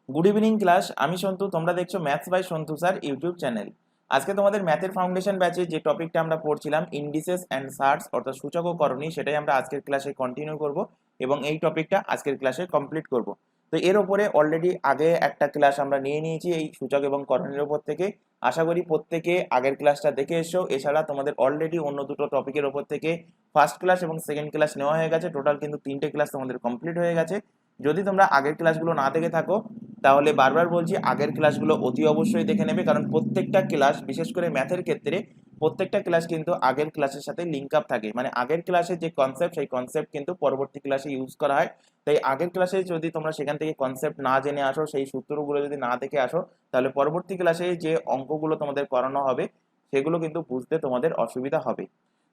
Good evening class. আমি সন্তু, তোমরা দেখছো maths by Santu sir YouTube channel. আজকে তোমাদের ম্যাথের ফাউন্ডেশন ব্যাচে যে টপিকটা আমরা পড়ছিলাম ইন্ডিসেস অ্যান্ড সার্টস অর্থাৎ সূচক ও করণী, সেটাই আমরা আজকের ক্লাসে কন্টিনিউ করব এবং এই টপিকটা আজকের ক্লাসে কমপ্লিট করব। তো এর ওপরে অলরেডি আগে একটা ক্লাস আমরা নিয়ে নিয়েছি এই সূচক এবং করণীর ওপর থেকে। আশা করি প্রত্যেকে আগের ক্লাসটা দেখে এসো। এছাড়া তোমাদের অলরেডি অন্য দুটো টপিকের ওপর থেকে ফার্স্ট ক্লাস এবং সেকেন্ড ক্লাস নেওয়া হয়ে গেছে। টোটাল কিন্তু 3টে ক্লাস তোমাদের কমপ্লিট হয়ে গেছে। যদি তোমরা আগের ক্লাসগুলো না দেখে থাকো তাহলে বারবার বলছি আগের ক্লাসগুলো অতি অবশ্যই দেখে নেবে, কারণ প্রত্যেকটা ক্লাস, বিশেষ করে ম্যাথের ক্ষেত্রে প্রত্যেকটা ক্লাস কিন্তু আগের ক্লাসের সাথে লিঙ্ক আপ থাকে। মানে আগের ক্লাসে যে কনসেপ্ট, সেই কনসেপ্ট কিন্তু পরবর্তী ক্লাসে ইউজ করা হয়। তাই আগের ক্লাসে যদি তোমরা সেখান থেকে কনসেপ্ট না জেনে আসো, সেই সূত্রগুলো যদি না দেখে আসো, তাহলে পরবর্তী ক্লাসে যে অঙ্কগুলো তোমাদের করানো হবে সেগুলো কিন্তু বুঝতে তোমাদের অসুবিধা হবে।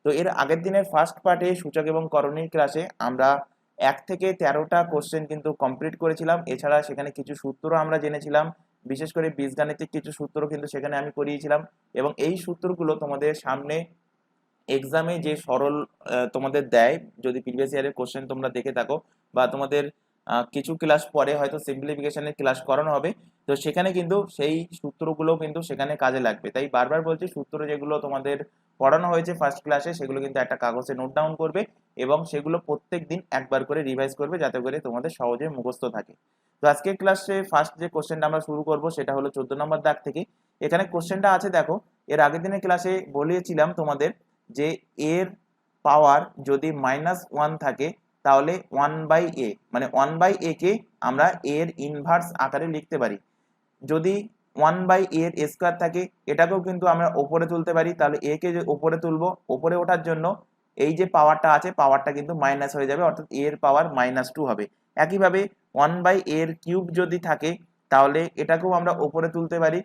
তো এর আগের দিনের ফার্স্ট পার্টে সূচক এবং করণীর ক্লাসে আমরা 1 থেকে 13টা কোশ্চেন কিন্তু কমপ্লিট করেছিলাম। এছাড়া সেখানে কিছু সূত্র আমরা জেনেছিলাম, বিশেষ করে বীজগাণিতিক কিছু সূত্র কিন্তু সেখানে আমি করিয়েছিলাম। এবং এই সূত্রগুলো তোমাদের সামনে এক্সামে যে সরল তোমাদের দেয়, যদি প্রিভিয়াস ইয়ারের কোশ্চেন তোমরা দেখে থাকো বা তোমাদের কিছু ক্লাস পরে হয়তো সিম্পলিফিকেশনের ক্লাস করানো হবে, তো সেখানে কিন্তু সেই সূত্রগুলো কিন্তু সেখানে কাজে লাগবে। তাই বারবার বলছি, সূত্র যেগুলো তোমাদের পড়ানো হয়েছে ফার্স্ট ক্লাসে সেগুলো কিন্তু একটা কাগজে নোট ডাউন করবে এবং সেগুলো প্রত্যেক দিন একবার করে রিভাইজ করবে, যাতে করে তোমাদের সহজে মুখস্থ থাকে। তো আজকের ক্লাসে ফার্স্ট যে কোশ্চেনটা আমরা শুরু করব সেটা হলো 14 নম্বর দাগ থেকে। এখানে কোশ্চেনটা আছে, দেখো। এর আগের দিনের ক্লাসে বলিয়েছিলাম তোমাদের যে এর পাওয়ার যদি -1 থাকে তাহলে 1/a, মানে 1/a কে আমরা এর ইনভার্স আকারে লিখতে পারি। যদি 1/a এর স্কোয়ার থাকে, এটাকেও কিন্তু আমরা ওপরে তুলতে পারি। তাহলে এ কে ওপরে তুলবো, ওপরে ওঠার জন্য এই যে পাওয়ারটা আছে পাওয়ারটা কিন্তু মাইনাস হয়ে যাবে, অর্থাৎ এর পাওয়ার -2 হবে। একইভাবে 1/a এর কিউব যদি থাকে তাহলে এটাকেও আমরা ওপরে তুলতে পারি।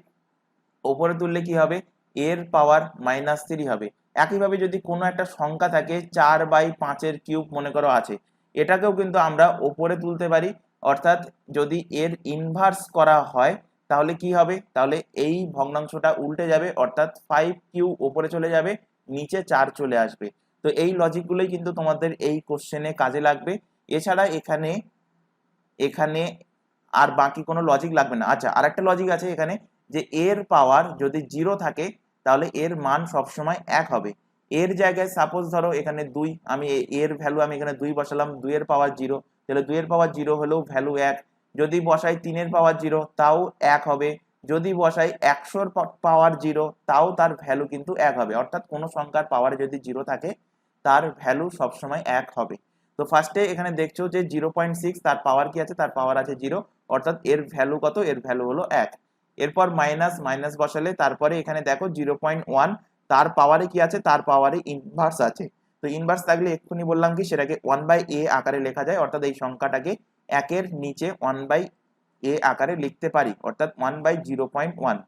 ওপরে তুললে কি হবে, এর পাওয়ার -3 হবে। একইভাবে যদি কোনো একটা সংখ্যা থাকে 4/5 এর কিউব মনে করো আছে, এটাকেও কিন্তু আমরা ওপরে তুলতে পারি। অর্থাৎ যদি এর ইনভার্স করা হয় তাহলে কি হবে, তাহলে এই ভগ্নাংশটা উল্টে যাবে, অর্থাৎ 5 ওপরে চলে যাবে, নিচে 4 চলে আসবে। তো এই লজিকগুলোই কিন্তু তোমাদের এই কোশ্চেনে কাজে লাগবে। এছাড়া এখানে এখানে আর বাকি কোনো লজিক লাগবে না। আচ্ছা, আরেকটা লজিক আছে এখানে, যে এর পাওয়ার যদি 0 থাকে তাহলে এর মান সবসময় 1 হবে। এর জায়গায় সাপোজ ধরো এখানে 2, আমি এর ভ্যালু আমি এখানে 2 বসালাম, 2 এর পাওয়ার 0, তাহলে 2 এর পাওয়ার 0 হলেও ভ্যালু 1। যদি বসাই 3 এর পাওয়ার 0 তাও 1 হবে। যদি বসাই 100 এর পাওয়ার 0 তাও তার ভ্যালু কিন্তু 1 হবে। অর্থাৎ কোনো সংখ্যার পাওয়ারে যদি 0 থাকে তার ভ্যালু সবসময় 1 হবে। তো ফার্স্টে এখানে দেখছো যে 0.6 তার পাওয়ার কি আছে, তার পাওয়ার আছে 0, অর্থাৎ এর ভ্যালু কত, এর ভ্যালু হলো 1। এরপর মাইনাস মাইনাস বসালে তারপরে এখানে দেখো 0.1 তার পাওয়ারে কি আছে, তার পাওয়ারে ইনভার্স আছে। তো ইনভার্স থাকলে এক্ষুনি বললাম কি সেটাকে 1/a আকারে লেখা যায়, অর্থাৎ এই সংখ্যাটাকে 1 এর নিচে 1/a আকারে লিখতে পারি, অর্থাৎ 1/0.1।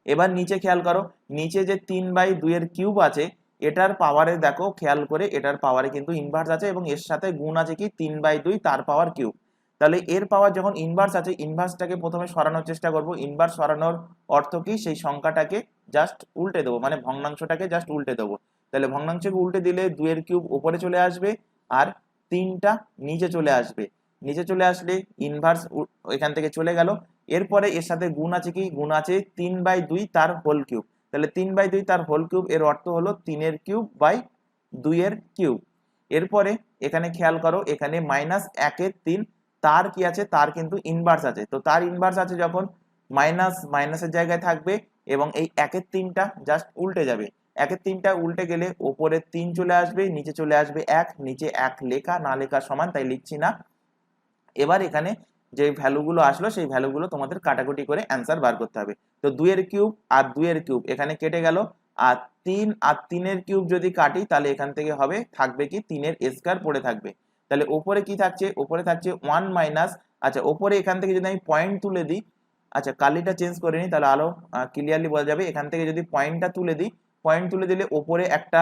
এবার নিচে খেয়াল করো, নিচে যে 3/2 এর কিউব আছে এটার পাওয়ারে দেখো খেয়াল করে, এটার পাওয়ারে কিন্তু ইনভার্স আছে এবং এর সাথে গুণ আছে কি 3/2 তার পাওয়ার কিউব। তাহলে এর পাওয়ার যখন ইনভার্স আছে, ইনভার্সটাকে প্রথমে সরানোর চেষ্টা করব। ইনভার্স সরানোর অর্থ কি, সেই সংখ্যাটাকে জাস্ট উল্টে দেবো, মানে ভগ্নাংশটাকে জাস্ট উল্টে দেবো। তাহলে ভগ্নাংশকে উল্টে দিলে 2 এর কিউব উপরে চলে আসবে আর 3টা নিচে চলে আসবে। নিচে চলে আসলে ইনভার্স এখান থেকে চলে গেল। এরপরে এর সাথে গুণ আছে কি, গুণ আছে 3/2 তার হোল কিউব। তাহলে 3/2 তার হোল কিউব এর অর্থ হলো 3 এর কিউব বাই 2 এর কিউব। এরপরে এখানে খেয়াল করো, এখানে -1/3 তার কি আছে, তার কিন্তু ইনভার্স আছে। তো তার ইনভার্স আছে যখন মাইনাস মাইনাসের জায়গায় থাকবে এবং এই 1/3টা জাস্ট উল্টে যাবে। 1/3টা উল্টে গেলে ওপরে 3 চলে আসবে, নিচে চলে আসবে 1, নিচে 1 লেখা না লেখা সমান, তাই লিখছি না। এবার এখানে যে ভ্যালুগুলো আসলো সেই ভ্যালুগুলো তোমাদের কাটাকুটি করে অ্যান্সার বার করতে হবে। তো 2 এর কিউব আর 2 এর কিউব এখানে কেটে গেল, আর 3 আর 3 এর কিউব যদি কাটি তাহলে এখান থেকে হবে, থাকবে কি 3 এর স্কয়ার পড়ে থাকবে। তাহলে উপরে কি থাকছে, উপরে থাকছে 1 মাইনাস, আচ্ছা উপরে এখান থেকে যদি আমি পয়েন্ট তুলে দিই, আচ্ছা কালিটা চেঞ্জ করে নিই তাহলে আরো ক্লিয়ারলি বোঝা যাবে। এখান থেকে যদি পয়েন্টটা তুলে দিই, পয়েন্ট তুলে দিলে উপরে একটা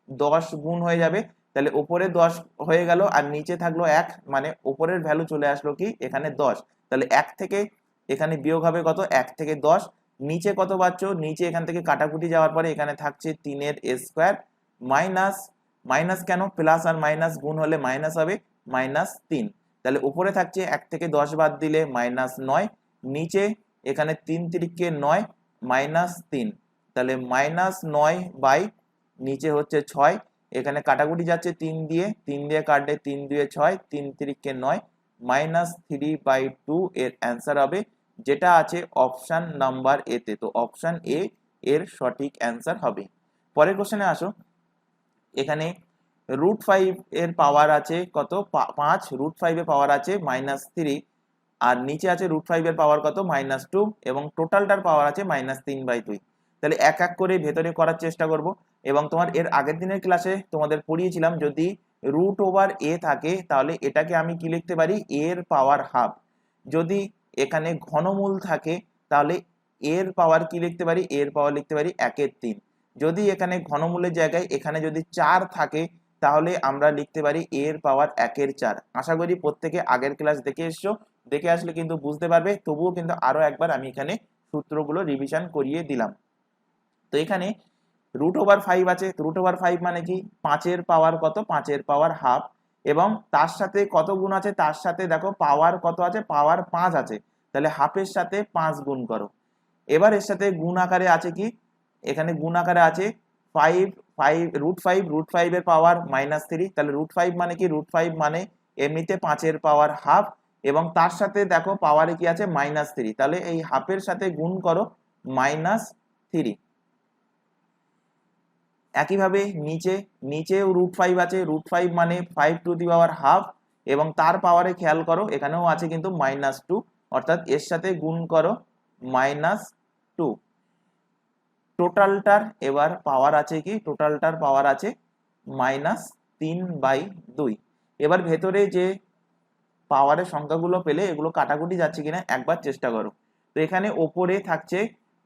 10 গুণ হয়ে যাবে, তাহলে উপরে 10 হয়ে গেল আর নিচে থাকলো 1, মানে উপরের ভ্যালু চলে আসলো কি এখানে 10। তাহলে 1 থেকে এখানে বিয়োগ হবে কত, 1 থেকে 10। নিচে কত পাচ্ছ, নিচে এখান থেকে কাটাকুটি যাওয়ার পরে এখানে থাকছে 3 এর স্কয়ার মাইনাস, মাইনাস কেন, প্লাস আর মাইনাস গুণ হলে মাইনাস হবে -3। তাহলে উপরে থাকছে 1 থেকে 10 বাদ দিলে -9, নিচে এখানে 3 তিরিকে 9 -3, তাহলে -9 বাই নিচে হচ্ছে 6, এখানে কাটাকুটি যাচ্ছে 3 দিয়ে কাটলে 3 2 6, 3 তিরিকে 9 -3/2 এর অ্যান্সার হবে, যেটা আছে অপশন নাম্বার এ তে। তো অপশন এ এর সঠিক অ্যান্সার হবে। পরের কোশ্চেনে আসো। এখানে √5 এর পাওয়ার আছে কত, 5, √5 এর পাওয়ার আছে -3, আর নিচে আছে √5 এর পাওয়ার কত, -2, এবং টোটালটার পাওয়ার আছে -3/2। তাহলে এক এক করে ভেতরে করার চেষ্টা করব। এবং তোমার এর আগের দিনের ক্লাসে তোমাদের পড়িয়েছিলাম, যদি √a থাকে তাহলে এটাকে আমি কি লিখতে পারি, এর পাওয়ার হাফ। যদি এখানে ঘনমূল থাকে তাহলে এর পাওয়ার কি লিখতে পারি, এর পাওয়ার লিখতে পারি 1/3। যদি এখানে ঘনমূলের জায়গায় এখানে যদি 4 থাকে তাহলে আমরা লিখতে পারি এর পাওয়ার 1/4। আশা করি প্রত্যেকে আগের ক্লাস দেখে এসছো, দেখে আসলে কিন্তু বুঝতে পারবে। তবুও কিন্তু আরো একবার আমি এখানে সূত্রগুলো রিভিশন করিয়ে দিলাম। তো এখানে √5 আছে, √5 মানে কি, 5 এর পাওয়ার কত, 5 এর পাওয়ার হাফ, এবং তার সাথে কত গুণ আছে, তার সাথে দেখো পাওয়ার কত আছে, পাওয়ার 5 আছে, তাহলে হাফের সাথে 5 গুণ করো। এবার এর সাথে গুণ আকারে আছে কি, এখানে গুণ আকারে আছে 5, √5 এর পাওয়ার -3, তাহলে √5 মানে কি, √5 মানে এমনিতে 5 এর পাওয়ার হাফ, এবং তার সাথে দেখো পাওয়ারে কি আছে -3, তাহলে এই হাফের সাথে গুণ করো -3। একইভাবে নিচেও √5 আছে, √5 মানে 5 টু দি পাওয়ার হাফ, এবং তার পাওয়ারে খেয়াল করো এখানেও আছে কিন্তু -2, অর্থাৎ এর সাথে গুণ করো -2। টোটালটার এবার পাওয়ার আছে কি, টোটালটার পাওয়ার আছে -3/2। এবার ভেতরে যে পাওয়ারের সংখ্যাগুলো পেলে এগুলো কাটাকুটি যাচ্ছে কিনা একবার চেষ্টা করো। তো এখানে ওপরে থাকছে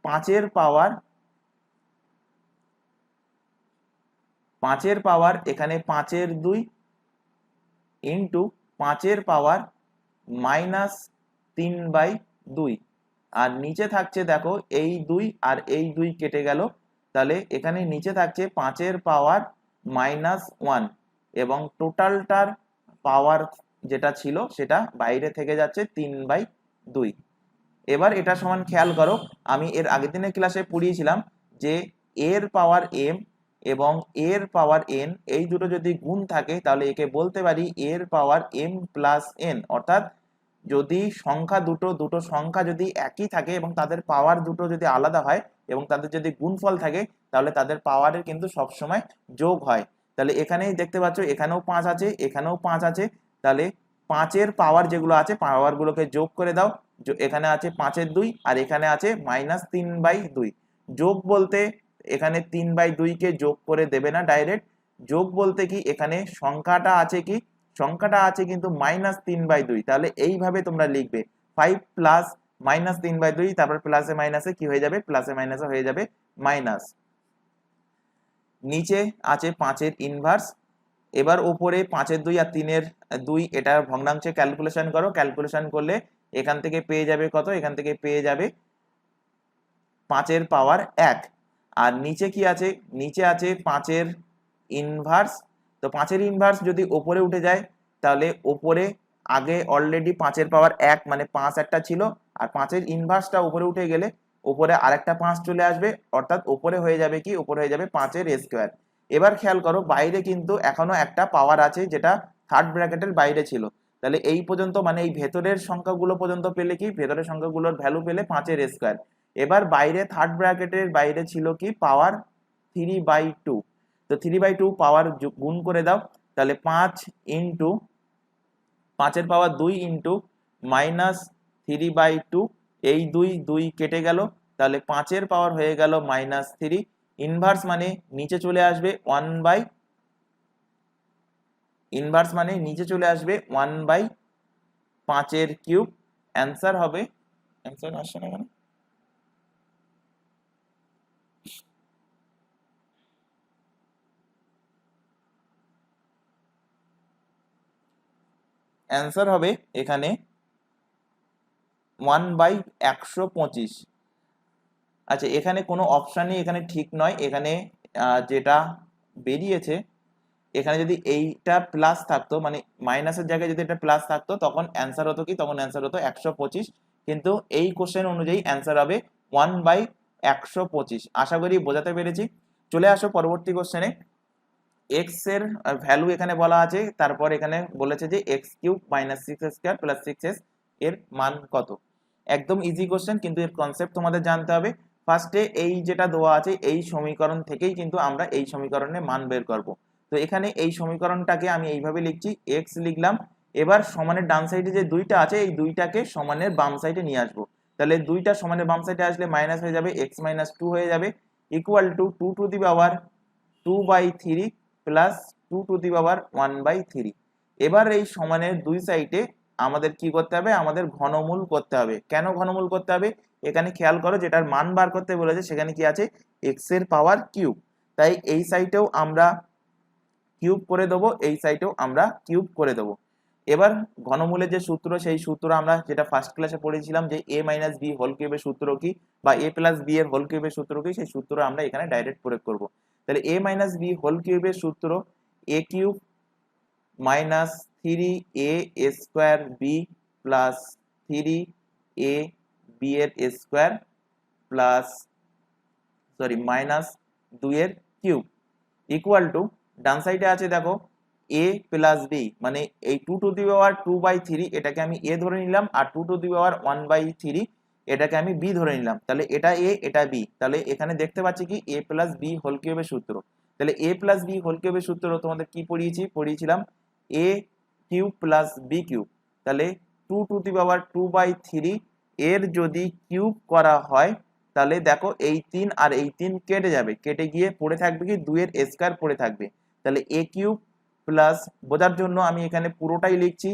5 এর পাওয়ার, এখানে 5/2 ইন্টু 5 এর পাওয়ার -3/2, আর নিচে থাকছে দেখো এই 2 আর এই 2 কেটে গেল, তাহলে এখানে নিচে থাকছে 5 এর পাওয়ার -1, এবং টোটালটার পাওয়ার যেটা ছিল সেটা বাইরে থেকে যাচ্ছে 3/2। এবার এটা সমান খেয়াল করো, আমি এর আগের দিনের ক্লাসে পড়িয়েছিলাম যে এর পাওয়ার m এবং এর পাওয়ার n, এই দুটো যদি গুণ থাকে তাহলে একে বলতে পারি এর পাওয়ার m প্লাস n। অর্থাৎ যদি সংখ্যা দুটো সংখ্যা যদি একই থাকে এবং তাদের পাওয়ার দুটো যদি আলাদা হয় এবং তাদের যদি গুণফল থাকে তাহলে তাদের পাওয়ারের কিন্তু সবসময় যোগ হয়। তাহলে এখানেই দেখতে পাচ্ছ এখানেও 5 আছে, এখানেও 5 আছে, তাহলে 5 এর পাওয়ার যেগুলো আছে পাওয়ার গুলোকে যোগ করে দাও। এখানে আছে 5/2 আর এখানে আছে -3/2। যোগ বলতে এখানে 3/2 কে যোগ করে দেবে না ডাইরেক্ট, যোগ বলতে কি এখানে সংখ্যাটা আছে কি, সংখ্যাটা আছে কিন্তু -3/2, তাহলে এইভাবে তোমরা লিখবে 5 প্লাস -3/2, তারপর প্লাসে মাইনাসে কি হয়ে যাবে, প্লাসে মাইনাসে হয়ে যাবে মাইনাস। নিচে আছে 5 এর ইনভার্স, এবার উপরে 5/2 আর 3/2 এটা ভগ্নাংশে ক্যালকুলেশন করো, ক্যালকুলেশন করলে এখান থেকে পেয়ে যাবে কত, এখান থেকে পেয়ে যাবে 5 এর পাওয়ার 1। আর নিচে কি আছে, নিচে আছে 5 এর ইনভার্স। তো 5 এর ইনভার্স যদি উপরে উঠে যায় তাহলে উপরে আগে অলরেডি 5 এর পাওয়ার 1 মানে 5 একটা ছিল, আর 5 এর ইনভার্সটা উপরে উঠে গেলে উপরে আরেকটা 5 চলে আসবে, অর্থাৎ উপরে হয়ে যাবে কি, উপরে হয়ে যাবে 5 এর স্কয়ার। এবার খেয়াল করো বাইরে কিন্তু এখনো একটা পাওয়ার আছে যেটা থার্ড ব্র্যাকেটের বাইরে ছিল, তাহলে এই পর্যন্ত মানে এই ভেতরের সংখ্যাগুলো পর্যন্ত পেলে কি, ভেতরের সংখ্যাগুলোর ভ্যালু পেলে 5 এর স্কয়ার। এবার বাইরে থার্ড ব্র্যাকেটের বাইরে ছিল কি, পাওয়ার 3/2। তো 3/2 পাওয়ার গুণ করে দাও, তাহলে 5 ইন্টু 5 এর পাওয়ার 2 ইন্টু -3/2, এই 2 কেটে গেল, তাহলে 5 এর পাওয়ার হয়ে গেল -3। ইনভার্স মানে নিচে চলে আসবে 1/5 এর কিউব। অ্যান্সার হবে, অ্যান্সার আসছে না কেন, অ্যান্সার হবে এখানে 1/125। আচ্ছা এখানে কোনো অপশানই এখানে ঠিক নয়, এখানে যেটা বেরিয়েছে এখানে যদি এইটা প্লাস থাকতো, মানে মাইনাসের জায়গায় যদি এটা প্লাস থাকতো, তখন অ্যান্সার হতো কি, তখন অ্যান্সার হতো 125, কিন্তু এই কোশ্চেন অনুযায়ী অ্যান্সার হবে 1/125। আশা করি বোঝাতে পেরেছি। চলে আসো পরবর্তী কোশ্চেনে। এক্স এর ভ্যালু এখানে বলা আছে, তারপর এখানে বলেছে যে x cube minus 6x² plus 6s এর মান কত। একদম ইজি কোশ্চেন, কিন্তু এর কনসেপ্ট তোমাদের জানতে হবে। ফার্স্টে এই যেটা দেওয়া আছে এই সমীকরণ থেকেই কিন্তু আমরা এই সমীকরণে মান বের করব। তো এখানে এই সমীকরণটাকে আমি এইভাবে লিখছি, এক্স লিখলাম, এবার সমানের ডান সাইডে যে দুইটা আছে এই দুইটাকে সমানের বাম সাইডে নিয়ে আসবো। তাহলে দুইটা সমানের বাম সাইডে আসলে মাইনাস হয়ে যাবে, এক্স মাইনাস 2 হয়ে যাবে, equal to 2 to the power 2/3 plus 2 to the power 1/3। এবার এই সমানের দুই সাইডে আমাদের কি করতে হবে, আমাদের ঘনমূল করতে হবে। কেন ঘনমূল করতে হবে, এখানে খেয়াল করো, যেটার মান বার করতে বলেছে সেখানে কি আছে, এক্স এর পাওয়ার কিউব। তাই এই সাইডেও আমরা কিউব করে দেবো, এই সাইডেও আমরা কিউব করে দেবো। এবার ঘনমূলের যে সূত্র, সেই সূত্র আমরা যেটা ফার্স্ট ক্লাসে পড়েছিলাম যে a মাইনাস বি হোল কিউবের সূত্র কি, বা a প্লাস বি এর হোল কিউবের সূত্র কি, সেই সূত্র আমরা এখানে ডাইরেক্ট প্রয়োগ করব। তাহলে a মাইনাস বি হোল কিউবের সূত্র a cube minus 3a² B plus 3ab এর স্কোয়ার প্লাস মাইনাস 2 এর কিউব ইকুয়াল টু, ডান সাইডে আছে দেখো a প্লাস বি, মানে এই 2 টু দি পাওয়ার 2/3 এটাকে আমি a ধরে নিলাম, আর 2 টু দি পাওয়ার 1/3 এটাকে আমি b ধরে নিলাম। তাহলে এটা a এটা b, তাহলে এখানে দেখতে পাচ্ছি কি a প্লাস বি হোল কিউবের সূত্র। তাহলে a প্লাস বি হোল কিউবের সূত্র তোমাদের কি পড়িয়েছিলাম, a cube plus B cube. তাহলে 2 টু দি পাওয়ার 2/3 এর যদি কিউব করা হয়, তাহলে দেখো এই 3 আর এই 3 কেটে যাবে, কেটে গিয়ে পড়ে থাকবে কি 2 এর স্কয়ার পড়ে থাকবে। তাহলে a কিউব প্লাস, বোঝার জন্য আমি এখানে পুরোটাই লিখছি,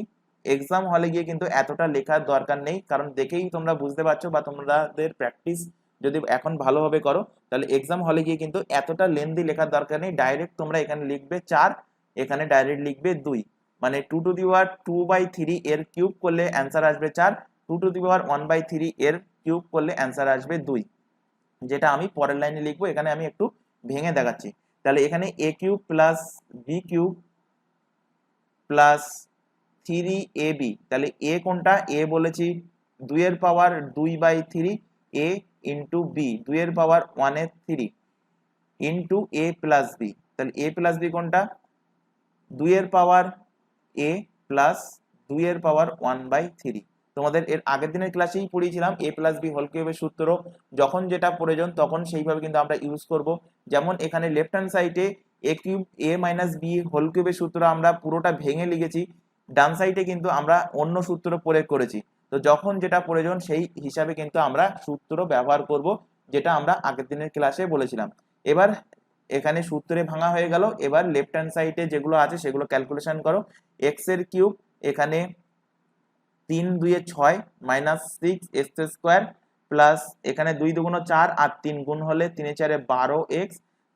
এক্সাম হলে গিয়ে কিন্তু এতটা লেখার দরকার নেই, কারণ দেখেই তোমরা বুঝতে পারছো, বা তোমাদের প্র্যাকটিস যদি এখন ভালোভাবে করো তাহলে এক্সাম হলে গিয়ে কিন্তু এতটা লেন্দি লেখার দরকার নেই। ডাইরেক্ট তোমরা এখানে লিখবে 4, এখানে ডাইরেক্ট লিখবে 2, মানে 2 টু দি পাওয়ার 2/3 এর কিউব করলে অ্যান্সার আসবে 4, 2 টু দি পাওয়ার 1/3 এর কিউব করলে অ্যান্সার আসবে 2, যেটা আমি পরের লাইনে লিখবো। এখানে আমি একটু ভেঙে দেখাচ্ছি। তাহলে এখানে a cube plus B cube plus 3ab, তাহলে a কোনটা, a বলেছি 2 এর পাওয়ার 2/3, a ইন্টু বি 2 এর পাওয়ার 1/3 ইন্টু a প্লাস বি। তাহলে a প্লাস বি কোনটা, 2 এর পাওয়ার a প্লাস 2 এর পাওয়ার 1/3। তোমাদের এর আগের দিনের ক্লাসেই পড়িয়েছিলাম a প্লাস বি হোল কিউবের সূত্র, যখন যেটা প্রয়োজন তখন সেইভাবে কিন্তু আমরা ইউজ করব। যেমন এখানে লেফট হ্যান্ড সাইডে a cube a minus B whole কিউবের সূত্র আমরা পুরোটা ভেঙে লিখেছি, ডান সাইডে কিন্তু আমরা অন্য সূত্র প্রয়োগ করেছি। তো যখন যেটা প্রয়োজন সেই হিসাবে কিন্তু আমরা সূত্র ব্যবহার করব, যেটা আমরা আগের দিনের ক্লাসে বলেছিলাম। এবার এখানে সূত্রে ভাঙা হয়ে গেল, এবার লেফট হ্যান্ড সাইডে যেগুলো আছে সেগুলো ক্যালকুলেশন করো। এক্স এর কিউব, এখানে 3 2 এ 6 মাইনাস 6x² প্লাস এখানে 2 2 4 আর 3 গুণ হলে 3 4 12x,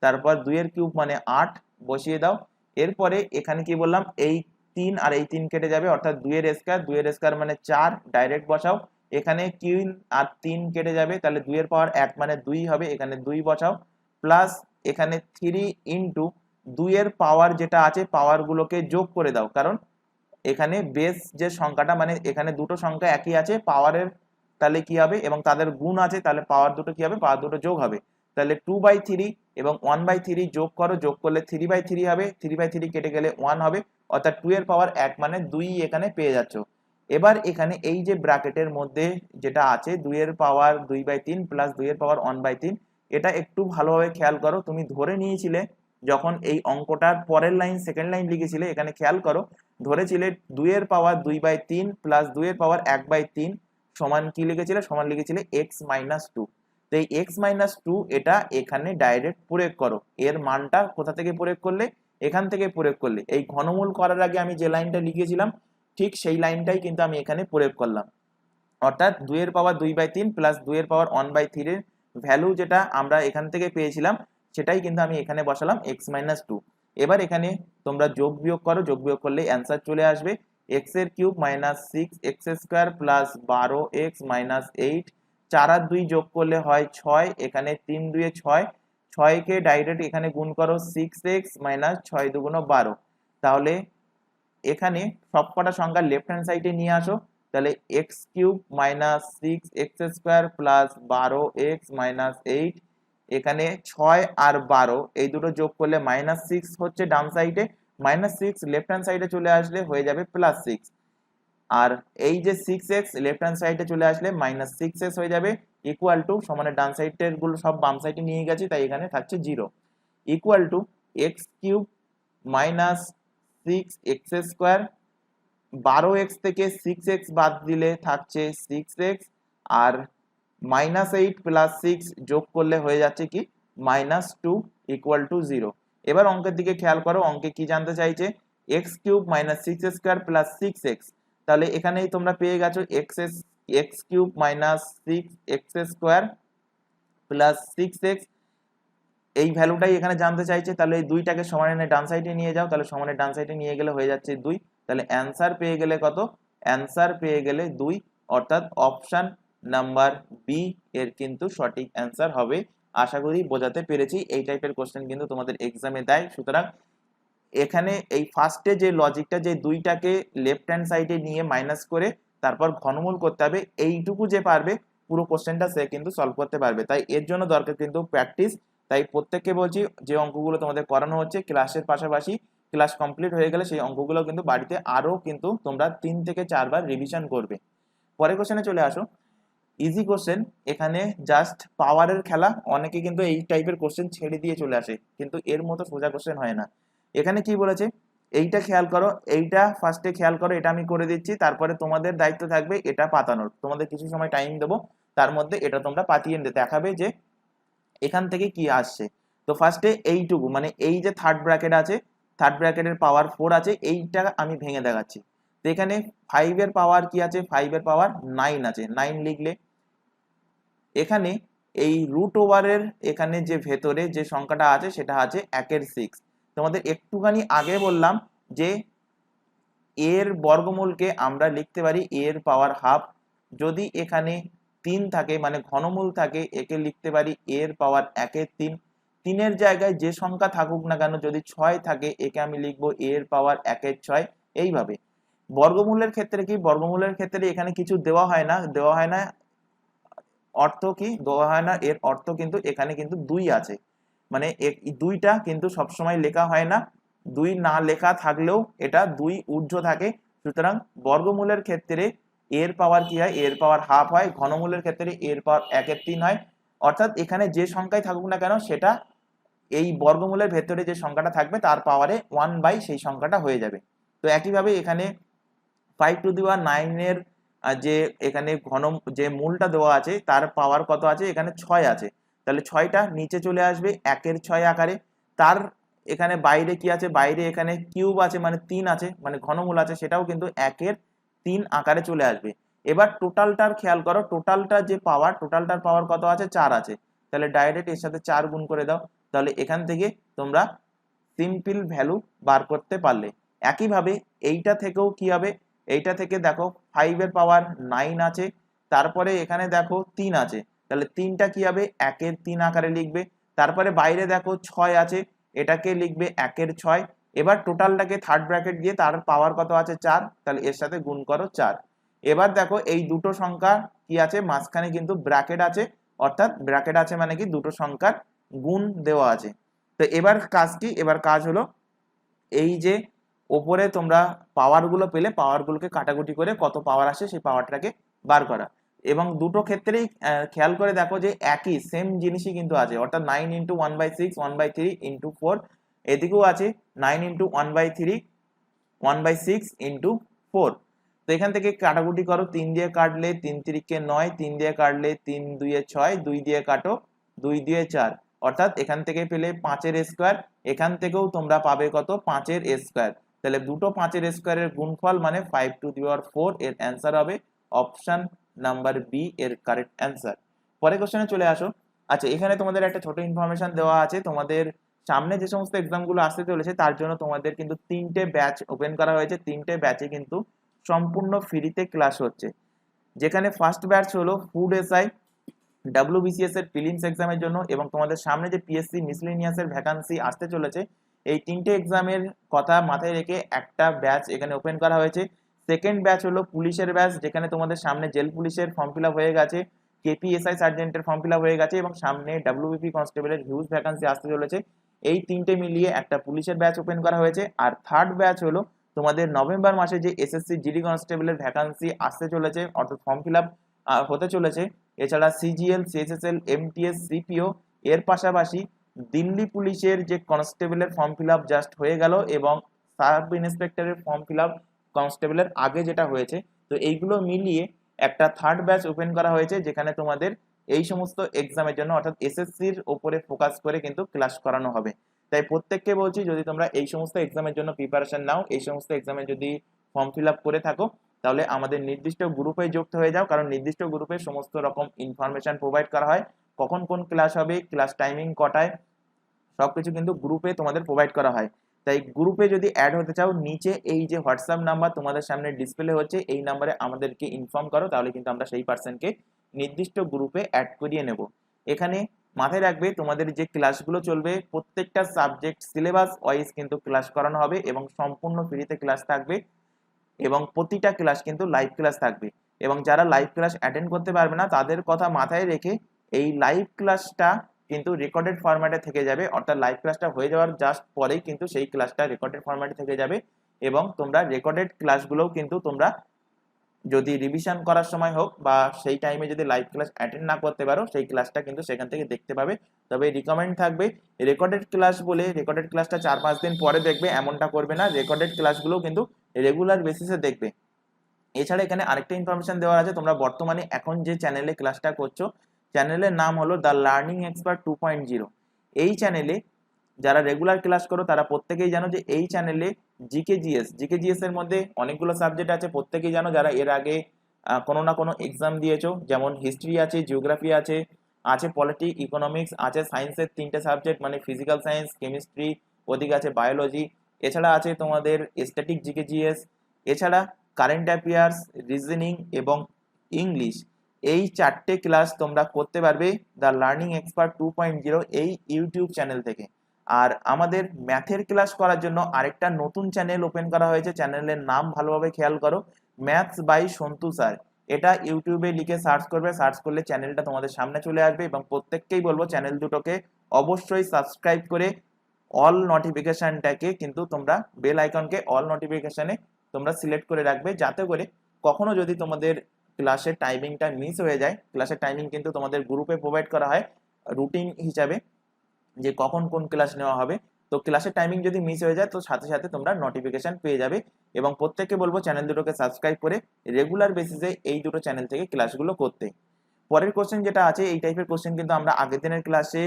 তারপর 2 এর কিউব মানে 8 বসিয়ে দাও। এরপরে এখানে কি বললাম, এই 3 আর এই 3 কেটে যাবে, অর্থাৎ 2 এর স্কয়ার, 2 এর স্কয়ার মানে 4 ডাইরেক্ট বসাও। এখানে 3 আর 3 কেটে যাবে, তাহলে 2 এর পাওয়ার 1 মানে 2 হবে, এখানে 2 বসাও, প্লাস এখানে 3 ইনটু 2 এর পাওয়ার যেটা আছে পাওয়ার গুলোকে যোগ করে দাও, কারণ এখানে বেস যে সংখ্যাটা, মানে এখানে দুটো সংখ্যা একই আছে পাওয়ারের, তাহলে কি হবে, এবং তাদের গুণ আছে, তাহলে পাওয়ার দুটো কি হবে, পাওয়ার দুটো যোগ হবে। তাহলে 2/3 এবং 1/3 যোগ করো, যোগ করলে 3/3 হবে, 3/3 কেটে গেলে 1 হবে, অর্থাৎ 2 এর পাওয়ার 1 মানে 2 এখানে পেয়ে যাচ্ছ। এবার এখানে এই যে ব্র্যাকেটের মধ্যে যেটা আছে 2 এর পাওয়ার 2/3 প্লাস 2 এর পাওয়ার 1/3, এটা একটু ভালোভাবে খেয়াল করো। তুমি ধরে নিয়েছিলে যখন এই অঙ্কটার পরের লাইন সেকেন্ড লাইন লিখেছিলে, এখানে খেয়াল করো, ধরেছিলে 2 এর পাওয়ার 2/3 প্লাস 2 এর পাওয়ার 1/3 সমান কি লিখেছিলে, সমান লিখেছিলে x মাইনাস 2। তো এই x মাইনাস 2 এটা এখানে ডাইরেক্ট প্রয়োগ করো। এর মানটা কোথা থেকে প্রয়োগ করলে, এখান থেকে প্রয়োগ করলে। এই ঘনমূল করার আগে আমি যে লাইনটা লিখেছিলাম ঠিক সেই লাইনটাই কিন্তু আমি এখানে প্রয়োগ করলাম, অর্থাৎ 2 এর পাওয়ার 2/3 প্লাস 2 এর পাওয়ার 1/3 এর ভ্যালু যেটা আমরা এখান থেকে পেয়েছিলাম সেটাই কিন্তু আমি এখানে বসালাম x মাইনাস 2। এবার এখানে তোমরা যোগ বিয়োগ করো, যোগ বিয়োগ করলে অ্যান্সার চলে আসবে x এর cube minus 6x² plus 12x minus 8, 4 আর 2 যোগ করলে হয় 6, এখানে 3 2 এ 6, 6কে ডাইরেক্ট এখানে গুণ করো 6x মাইনাস 6 দুগুণ 12, তাহলে এখানে সবকটা সংখ্যা লেফট হ্যান্ড সাইডে নিয়ে আসো, তাহলে x cube minus 6x² plus 12x minus 8, এখানে 6 আর 12 এই দুটো যোগ করলে -6 হচ্ছে ডান সাইডে, -6 লেফট হ্যান্ড সাইডে চলে আসলে হয়ে যাবে +6, আর এই যে 6x লেফট হ্যান্ড সাইডে চলে আসলে -6x হয়ে যাবে, ইকুয়াল টু সমানে ডান সাইডের গুলো সব বাম সাইডে নিয়ে গেছি তাই এখানে থাকছে 0, equal to x cube minus 6x², 12x থেকে 6x বাদ দিলে থাকছে 6x, আর -8 প্লাস 6 যোগ করলে হয়ে যাচ্ছে কি -2 ইকুয়াল টু 0। এবার অঙ্কের দিকে খেয়াল করো, অঙ্কে কি জানতে চাইছে, x cube minus 6x² plus 6x, তাহলে এখানেই তোমরা পেয়ে গেছো x cube minus 6x² plus 6x, এই ভ্যালুটাই এখানে জানতে চাইছে, তাহলে এই দুইটাকে সমানে ডান সাইডে নিয়ে যাও, তাহলে সমানে ডান সাইডে নিয়ে গেলে হয়ে যাচ্ছে 2, তাহলে অ্যান্সার পেয়ে গেলে কত, অ্যান্সার পেয়ে গেলে 2, অর্থাৎ অপশন নাম্বার বি এর কিন্তু সঠিক অ্যান্সার হবে। আশা করি বোঝাতে পেরেছি, এই টাইপের কোশ্চেন কিন্তু তোমাদের এক্সামে দেয়, সুতরাং এখানে এই ফার্স্টে যে লজিকটা, যে দুইটাকে লেফট হ্যান্ড সাইডে নিয়ে মাইনাস করে তারপর ঘনমূল করতে হবে, এইটুকু যে পারবে পুরো কোশ্চেনটা সে কিন্তু সলভ করতে পারবে, তাই এর জন্য দরকার কিন্তু প্র্যাকটিস। তাই প্রত্যেককে বলছি, যে অঙ্কগুলো তোমাদের করানো হচ্ছে ক্লাসের পাশাপাশি, ক্লাস কমপ্লিট হয়ে গেলে সেই অঙ্কগুলো কিন্তু বাড়িতে আরো কিন্তু তোমরা 3 থেকে 4 বার রিভিশন করবে। পরের কোশ্চেনে চলে আসো, ইজি কোশ্চেন, এখানে জাস্ট পাওয়ারের খেলা, অনেকে কিন্তু এই টাইপের কোশ্চেন ছেড়ে দিয়ে চলে আসে, কিন্তু এর মতো সোজা কোশ্চেন হয় না। এখানে কি বলেছে এইটা খেয়াল করো, এইটা ফার্স্টে খেয়াল করো, এটা আমি করে দিচ্ছি, তারপরে তোমাদের দায়িত্ব থাকবে এটা পাতানোর, তোমাদের কিছু সময় টাইম দেবো, তার মধ্যে এটা তোমরা পাতিয়ে দেখাবে যে এখান থেকে কি আসছে। তো ফার্স্টে এইটুকু মানে এই যে থার্ড ব্র্যাকেট আছে, থার্ড ব্র্যাকেটের পাওয়ার 4 আছে, এইটা আমি ভেঙে দেখাচ্ছি। তো এখানে 5 এর পাওয়ার কি আছে, 5 এর পাওয়ার 9 আছে, 9 লিখলে এখানে এই রুট ওভারের এখানে যে ভেতরে যে সংখ্যাটা আছে সেটা আছে 1 এর 6। তোমাদের একটুখানি আগে বললাম যে এর বর্গমূলকে আমরা লিখতে পারি এর পাওয়ার হাফ, যদি এখানে 3 থাকে মানে ঘনমূল থাকে, একে লিখতে পারি এর পাওয়ার 1 এর 3, 3 জায়গায় যে সংখ্যা থাকুক না কেন, যদি 6 থাকে একে আমি লিখবো এর পাওয়ার 1 এর 6। এইভাবে বর্গমূলের ক্ষেত্রে কি, বর্গমূলের ক্ষেত্রে এখানে কিছু দেওয়া হয় না, অর্থ কি দেওয়া হয় না, এর অর্থ কিন্তু এখানে কিন্তু 2 আছে, মানে দুইটা কিন্তু সবসময় লেখা হয় না, 2 না লেখা থাকলেও এটা 2 ঊর্ধ্ব থাকে, সুতরাং বর্গমূলের ক্ষেত্রে এর পাওয়ার কি হয়, এর পাওয়ার হাফ হয়, ঘনমূলের ক্ষেত্রে এর পাওয়ার 1 এর 3 হয়, অর্থাৎ এখানে যে সংখ্যায় থাকুক না কেন সেটা এই বর্গমূলের ভেতরে যে সংখ্যাটা থাকবে তার পাওয়ারে 1 বাই সেই সংখ্যাটা হয়ে যাবে। তো একইভাবে এখানে 5 টু দি পাওয়ার 9 এর যে এখানে ঘন যে মূলটা দেওয়া আছে তার পাওয়ার কত আছে, এখানে 6 আছে, তাহলে 6টা নিচে চলে আসবে 1 এর 6 আকারে, তার এখানে বাইরে কি আছে, বাইরে এখানে কিউব আছে মানে 3 আছে, মানে ঘনমূল আছে, সেটাও কিন্তু 1 এর 3 আকারে চলে আসবে। এবার টোটালটার খেয়াল করো, টোটালটার যে পাওয়ার, টোটালটার পাওয়ার কত আছে, 4 আছে, তাহলে ডাইরেক্ট এর সাথে 4 গুণ করে দাও, তাহলে এখান থেকে তোমরা সিম্পল ভ্যালু বার করতে পারলে। একইভাবে এইটা থেকেও কি হবে, এইটা থেকে দেখো 5 এর পাওয়ার 9 আছে, তারপরে এখানে দেখো 3 আছে, তাহলে 3টা কি হবে 1 এর 3 আকারে লিখবে, তারপরে বাইরে দেখো 6 আছে, এটাকে লিখবে 1 এর 6, এবার টোটালটাকে থার্ড ব্র্যাকেট দিয়ে তার পাওয়ার কত আছে 4, তাহলে এর সাথে গুণ করো 4। এবার দেখো এই দুটো সংখ্যা কি আছে, মাঝখানে কিন্তু ব্র্যাকেট আছে, অর্থাৎ ব্র্যাকেট আছে মানে কি দুটো সংখ্যার গুণ দেওয়া আছে। তো এবার কাজ কি, এবার কাজ হলো এই যে ওপরে তোমরা পাওয়ার গুলো পেলে পাওয়ার গুলোকে কাটাকুটি করে কত পাওয়ার আসে সেই পাওয়ারটাকে বার করা, এবং দুটো ক্ষেত্রেই খেয়াল করে দেখো যে একই সেম জিনিসই কিন্তু আছে, অর্থাৎ 9 ইন্টু 1/6 1/3 ইন্টু 4, এদিকেও আছে 9 ইন্টু 1/3 1/6 ইন্টু 4। তো এখান থেকে কাটাকুটি করো, 3 দিয়ে কাটলে 3 3 9, 3 দিয়ে কাটলে 3 2 6, 2 দিয়ে কাটো 2 দিয়ে 4, অর্থাৎ এখান থেকে পেলে 5 এর স্কয়ার, এখান থেকেও তোমরা পাবে কত 5 এর স্কয়ার, তাহলে দুটো 5 এর স্কয়ারের গুণফল মানে 5 টু দি পাওয়ার 4, এর অ্যান্সার হবে অপশন নাম্বার বি এর কারেক্ট অ্যান্সার। পরের কোশ্চেনে চলে আসো। আচ্ছা, এখানে তোমাদের একটা ছোট ইনফরমেশন দেওয়া আছে, তোমাদের সামনে যে সমস্ত এক্সাম গুলো আসতে চলেছে তার জন্য তোমাদের কিন্তু 3টে ব্যাচ ওপেন করা হয়েছে, 3টে ব্যাচে কিন্তু সম্পূর্ণ ফ্রিতে ক্লাস হচ্ছে, যেখানে ফার্স্ট ব্যাচ হলো ফুড এসআই, ডাব্লিউবিসিএস এর প্রিলিমস এক্সামের জন্য এবং তোমাদের সামনে যে পিএসসি মিসলেনিয়াস এর ভ্যাকান্সি আসতে চলেছে, এই তিনটে এক্সামের কথা মাথায় রেখে একটা ব্যাচ এখানে ওপেন করা হয়েছে। সেকেন্ড ব্যাচ হলো পুলিশের ব্যাচ, যেখানে তোমাদের সামনে জেল পুলিশের ফর্ম ফিল আপ হয়ে গেছে, কেপিএসআই সার্জেন্টের ফর্ম ফিল আপ হয়ে গেছে এবং সামনে ডাব্লিউবিপি কনস্টেবলের হিউজ ভ্যাকান্সি আসতে চলেছে। এই তিনটে মিলিয়ে একটা পুলিশের ব্যাচ ওপেন করা হয়েছে। আর থার্ড ব্যাচ হলো তোমাদের নভেম্বর মাসে যে এসএসসি জিডি কনস্টেবলের ভ্যাকান্সি আসতে চলেছে, অর্থাৎ ফর্ম ফিল আপ হতে চলেছে। এছাড়া সিজিএল, সিএসএসএল, এমটিএস, সিপিও, এর পাশাপাশি দিল্লি পুলিশের যে কনস্টেবলের ফর্ম ফিল আপ জাস্ট হয়ে গেল এবং সাব ইন্সপেক্টরের ফর্ম ফিল আপ কনস্টেবলের আগে যেটা হয়েছে, তো এইগুলো মিলিয়ে একটা থার্ড ব্যাচ ওপেন করা হয়েছে, যেখানে তোমাদের এই সমস্ত এক্সামের জন্য অর্থাৎ এসএসসির উপরে ফোকাস করে কিন্তু ক্লাস করানো হবে। তাই প্রত্যেককে বলছি, যদি তোমরা এই সমস্ত এক্সামের জন্য প্রিপারেশন নাও, এই সমস্ত এক্সামে যদি ফর্ম ফিল আপ করে থাকো, তাহলে আমাদের নির্দিষ্ট গ্রুপে যুক্ত হয়ে যাও, কারণ নির্দিষ্ট গ্রুপে সমস্ত রকম ইনফরমেশন প্রোভাইড করা হয়, কখন কোন ক্লাস হবে, ক্লাস টাইমিং কটায়, সবকিছু কিন্তু গ্রুপে তোমাদের প্রোভাইড করা হয়। তাই গ্রুপে যদি অ্যাড হতে চাও, নিচে এই যে হোয়াটসঅ্যাপ নাম্বার তোমাদের সামনে ডিসপ্লে হচ্ছে, এই নাম্বারে আমাদেরকে ইনফর্ম করো, তাহলে কিন্তু আমরা সেই পার্সনকে নির্দিষ্ট গ্রুপে অ্যাড করিয়ে নেব। এখানে মাথায় রাখবে, তোমাদের যে ক্লাসগুলো চলবে প্রত্যেকটা সাবজেক্ট সিলেবাস ওয়াইজ কিন্তু ক্লাস করানো হবে এবং সম্পূর্ণ ফ্রিতে ক্লাস থাকবে এবং প্রতিটা ক্লাস কিন্তু লাইভ ক্লাস থাকবে। এবং যারা লাইভ ক্লাস অ্যাটেন্ড করতে পারবে না, তাদের কথা মাথায় রেখে এই লাইভ ক্লাসটা কিন্তু রেকর্ডেড ফরম্যাটে থেকে যাবে, অর্থাৎ লাইভ ক্লাসটা হয়ে যাওয়ার জাস্ট পরেই কিন্তু সেই ক্লাসটা রেকর্ডেড ফরম্যাটে থেকে যাবে এবং তোমরা রেকর্ডেড ক্লাসগুলোও কিন্তু তোমরা যদি রিভিশন করার সময় হোক বা সেই টাইমে যদি লাইভ ক্লাস অ্যাটেন্ড না করতে পারো, সেই ক্লাসটা কিন্তু সেখান থেকে দেখতে পাবে। তবে রিকমেন্ড থাকবে, রেকর্ডেড ক্লাস বলে রেকর্ডেড ক্লাসটা 4-5 দিন পরে দেখবে এমনটা করবে না, রেকর্ডেড ক্লাসগুলো কিন্তু রেগুলার বেসিসে দেখবে। এছাড়া এখানে আরেকটা ইনফরমেশন দেওয়া আছে, তোমরা বর্তমানে এখন যে চ্যানেলে ক্লাসটা করছো, চ্যানেলের নাম হলো দ্য লার্নিং এক্সপার্ট 2.0। এই চ্যানেলে যারা রেগুলার ক্লাস করো তারা প্রত্যেকেই জানো যে এই চ্যানেলে জিকেজিএস এর মধ্যে অনেকগুলো সাবজেক্ট আছে, প্রত্যেকেই জানো যারা এর আগে কোনো না কোনো এক্সাম দিয়েছো, যেমন হিস্ট্রি আছে, জিওগ্রাফি আছে, আছে পলিটিক্স, ইকোনমিক্স, আছে সায়েন্সের 3টে সাবজেক্ট মানে ফিজিক্যাল সায়েন্স, কেমিস্ট্রি, ওদিকে আছে বায়োলজি, এছাড়া আছে তোমাদের স্ট্যাটিক জিকেজিএস, এছাড়া কারেন্ট অ্যাফেয়ার্স, রিজনিং এবং ইংলিশ। এই 4টে ক্লাস তোমরা করতে পারবে দ্য লার্নিং এক্সপার্ট 2.0 এই ইউটিউব চ্যানেল থেকে। আর আমাদের ম্যাথের ক্লাস করার জন্য আরেকটা নতুন চ্যানেল ওপেন করা হয়েছে, চ্যানেলের নাম ভালোভাবে খেয়াল করো, ম্যাথস বাই সন্তু স্যার। এটা ইউটিউবে লিখে সার্চ করবে, সার্চ করলে চ্যানেলটা তোমাদের সামনে চলে আসবে এবং প্রত্যেককেই বলবো চ্যানেল দুটোকে অবশ্যই সাবস্ক্রাইব করে অল নোটিফিকেশনটাকে কিন্তু তোমরা বেল আইকনকে অল নোটিফিকেশনে তোমরা সিলেক্ট করে রাখবে, যাতে করে কখনো যদি তোমাদের ক্লাসের টাইমিংটা মিস হয়ে যায়, ক্লাসের টাইমিং কিন্তু তোমাদের গ্রুপে প্রোভাইড করা হয় রুটিন হিসাবে যে কখন কোন ক্লাস নেওয়া হবে, তো ক্লাসের টাইমিং যদি মিস হয়ে যায় তো সাথে সাথে তোমরা নোটিফিকেশন পেয়ে যাবে। এবং প্রত্যেককে বলবো চ্যানেল দুটোকে সাবস্ক্রাইব করে রেগুলার বেসিসে এই দুটো চ্যানেল থেকে ক্লাসগুলো করতে। পরের কোশ্চেন যেটা আছে, এই টাইপের কোশ্চেন কিন্তু আমরা আগের দিনের ক্লাসে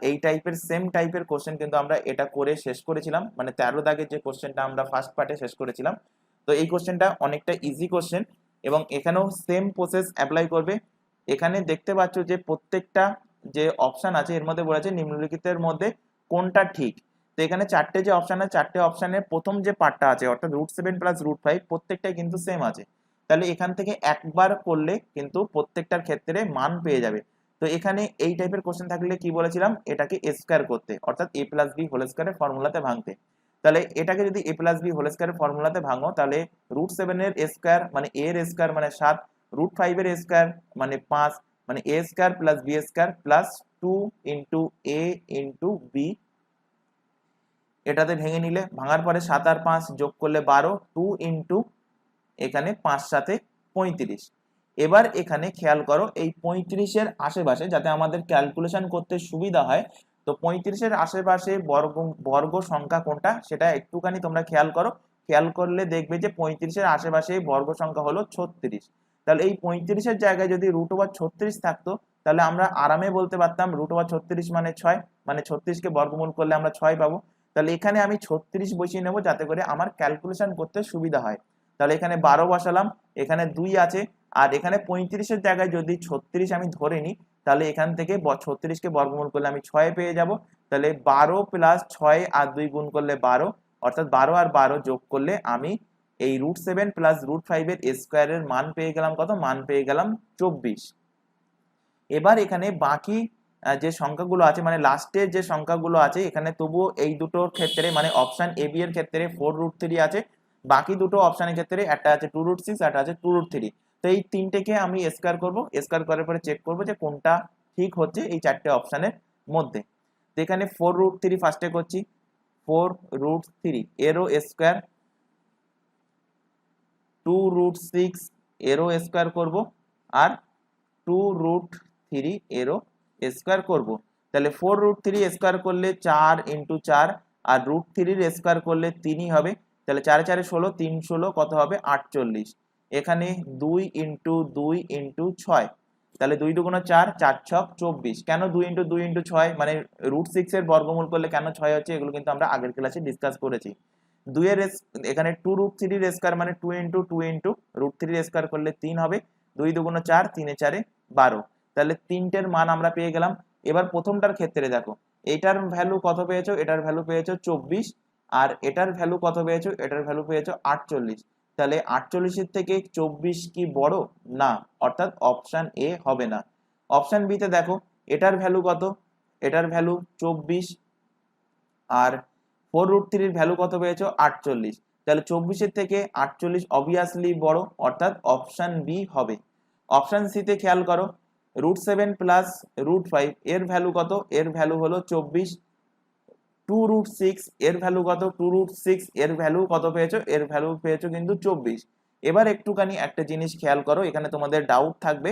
এই টাইপের সেম টাইপের কোশ্চেন কিন্তু আমরা এটা করে শেষ করেছিলাম, মানে 13 দাগের যে কোশ্চেনটা আমরা ফার্স্ট পার্টে শেষ করেছিলাম। তো এই কোশ্চেনটা অনেকটা ইজি কোশ্চেন এবং এখানেও সেম প্রসেস অ্যাপ্লাই করবে। এখানে দেখতে পাচ্ছ যে প্রত্যেকটা যে অপশন আছে এর মধ্যে বলেছে নিম্নলিখিতের মধ্যে কোনটা ঠিক। তো এখানে 4টে যে অপশন আছে, 4টে অপশনের প্রথম যে পার্টটা আছে অর্থাৎ √7 + √5 প্রত্যেকটাই কিন্তু সেম আছে। তাহলে এখান থেকে একবার করলে কিন্তু প্রত্যেকটার ক্ষেত্রে মান পেয়ে যাবে। তো এখানে এই টাইপের কোশ্চেন থাকলে কি বলেছিলাম, এটাকে স্কয়ার করতে অর্থাৎ a+b² এর ফর্মুলাতে ভাঙতে। তাহলে এটাকে যদি a+b² এর ফর্মুলাতে ভাঙো, তাহলে √7 এর স্কয়ার মানে a এর স্কয়ার মানে 7, √5 এর স্কয়ার মানে 5, মানে a² + b² plus 2 * a * b। এটাতে ভেঙে নিলে, ভাঙার পরে 7 আর 5 যোগ করলে 12, 2 * এখানে 5 × 35। এবার এখানে খেয়াল করো এই 35 এর আশেপাশে যাতে আমাদের ক্যালকুলেশন করতে সুবিধা হয়, তো 35 এর আশেপাশে বর্গ সংখ্যা কোনটা সেটা একটুখানি তোমরা খেয়াল করো। খেয়াল করলে দেখবে যে 35 এর আশেপাশে বর্গ সংখ্যা হলো 36। তাহলে এই 35 এর জায়গায় যদি √36 থাকতো, তাহলে আমরা আরামে বলতে পারতাম √36 মানে 6, মানে 36 কে বর্গমূল করলে আমরা 6 পাবো। তাহলে এখানে আমি 36 বসিয়ে নেব যাতে করে আমার ক্যালকুলেশন করতে সুবিধা হয়। তাহলে এখানে 12 বসালাম, এখানে 2 আছে, আর এখানে 35 এর জায়গায় যদি 36 আমি ধরে নিই, তাহলে এখান থেকে 36 কে বর্গমূল করলে আমি 6 পেয়ে যাব। তাহলে 12 + 6 আর 2 গুণ করলে 12, অর্থাৎ 12 আর 12 যোগ করলে আমি এই √7 + √5 এর স্কয়ারের মান পেয়ে গেলাম কত, মান পেয়ে গেলাম 24। এবার এখানে বাকি যে সংখ্যাগুলো আছে মানে লাস্টের যে সংখ্যাগুলো আছে এখানে তবুও এই দুটোর ক্ষেত্রে মানে অপশন এ বি এর ক্ষেত্রে 4√3 আছে, বাকি দুটো অপশনের ক্ষেত্রে একটা আছে 2√6 একটা আছে 2√3। তো এই তিনটেকে আমি স্কয়ার করব, স্কয়ার করার পরে চেক করব যে কোনটা ঠিক হচ্ছে এই চারটে অপশনের মধ্যে। তো এখানে 4√3 ফার্স্টে করছি, 4√3 এরও স্কয়ার, 2√6 এরও স্কয়ার করব, আর 2√3 এরও স্কয়ার করব। তাহলে 4√3 স্কয়ার করলে 4 ইন্টু 4, আর √3 স্কয়ার করলে 3ই হবে। তাহলে 4 4 16, 3 16 কত হবে 48। এখানে 2 ইন্টু 2 ইন্টু 6, তাহলে 2 2 4, 4 6 24। কেন 2 ইন্টু 2 ইন্টু 6 মানে √6 এর বর্গমূল করলে কেন 6 হচ্ছে, এগুলো কিন্তু আমরা আগের ক্লাসে ডিসকাস করেছি। 2 এর এখানে 2√3 এর স্কয়ার মানে 2 ইন্টু 2 ইন্টু √3 এর স্কয়ার করলে 3 হবে, 2 2 4, 3 4 12। তাহলে তিনটের মান আমরা পেয়ে গেলাম। এবার প্রথমটার ক্ষেত্রে দেখো এটার ভ্যালু কত পেয়েছো, এটার ভ্যালু পেয়েছো 24, আর এটার ভ্যালু কত পেয়েছো, এটার ভ্যালু পেয়েছো 48। তাহলে 48 এর থেকে 24 কি বড়? না, অর্থাৎ অপশন এ হবে না। অপশন বি তে দেখো এটার ভ্যালু কত, এটার ভ্যালু 24, আর 4√3 এর ভ্যালু কত পেয়েছো 48। তাহলে 24 এর থেকে 48 অবভিয়াসলি বড়, অর্থাৎ অপশন বি হবে। অপশন সি তে খেয়াল করো, √7 প্লাস √5 এর ভ্যালু কত, এর ভ্যালু হলো 24, 2√6 এর ভ্যালু কত, 2√6 এর ভ্যালু কত পেয়েছো, এর ভ্যালু পেয়েছো কিন্তু 24। এবার একটুখানি একটা জিনিস খেয়াল করো, এখানে তোমাদের ডাউট থাকবে।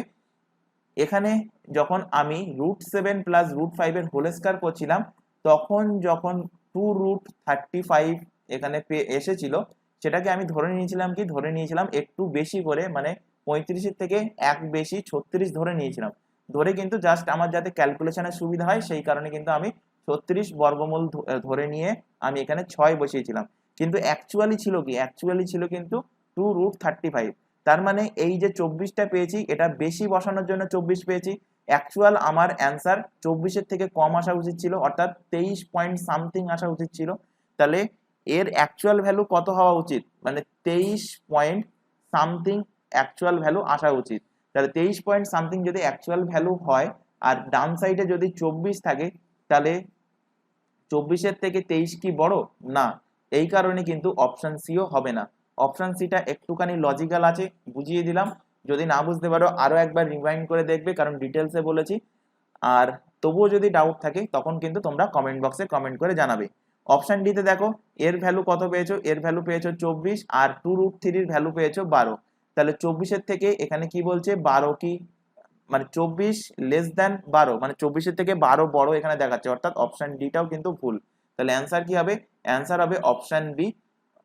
এখানে যখন আমি √7 প্লাস √5 এর হোল স্কয়ার করছিলাম, তখন যখন 2√35 এখানে এসেছিল, সেটাকে আমি ধরে নিয়েছিলাম কি, ধরে নিয়েছিলাম একটু বেশি করে, মানে 35 এর থেকে এক বেশি 36 ধরে নিয়েছিলাম। ধরে কিন্তু জাস্ট আমার যাতে ক্যালকুলেশনের সুবিধা হয় সেই কারণে কিন্তু আমি 36 বর্গমূল ধরে নিয়ে আমি এখানে 6 বসিয়েছিলাম। কিন্তু অ্যাকচুয়ালি ছিল কি, অ্যাকচুয়ালি ছিল কিন্তু 2√35। তার মানে এই যে 24টা পেয়েছি এটা বেশি বসানোর জন্য 24 পেয়েছি। অ্যাকচুয়াল আমার অ্যান্সার 24-এর থেকে কম আসা উচিত ছিল, অর্থাৎ 23 পয়েন্ট সামথিং আসা উচিত ছিল। তাহলে এর অ্যাকচুয়াল ভ্যালু কত হওয়া উচিত, মানে 23 পয়েন্ট সামথিং অ্যাকচুয়াল ভ্যালু আসা উচিত। তাহলে 23 পয়েন্ট সামথিং যদি অ্যাকচুয়াল ভ্যালু হয় আর ডান সাইডে যদি 24 থাকে, তাহলে 24-এর থেকে 23 কি বড়? না, এই কারণে কিন্তু অপশন সিও হবে না। অপশন সিটা একটুখানি লজিক্যাল আছে, বুঝিয়ে দিলাম। যদি না বুঝতে পারো আরো একবার রিমাইন্ড করে দেখবে, কারণ ডিটেলসে বলেছি। আর তবুও যদি ডাউট থাকে তখন কিন্তু তোমরা কমেন্ট বক্সে কমেন্ট করে জানাবে। অপশন ডি তে দেখো এর ভ্যালু কত পেয়েছো, এর ভ্যালু পেয়েছো 24, আর 2√3 এর ভ্যালু পেয়েছো 12। তাহলে 24-এর থেকে এখানে কি বলছে 12 কি, মানে 24 লেস দেন 12, মানে 24-এর থেকে 12 বড় এখানে দেখাচ্ছে, অর্থাৎ অপশন ডিটাও কিন্তু ভুল। তাহলে অ্যান্সার কি হবে? অ্যান্সার হবে অপশন বি।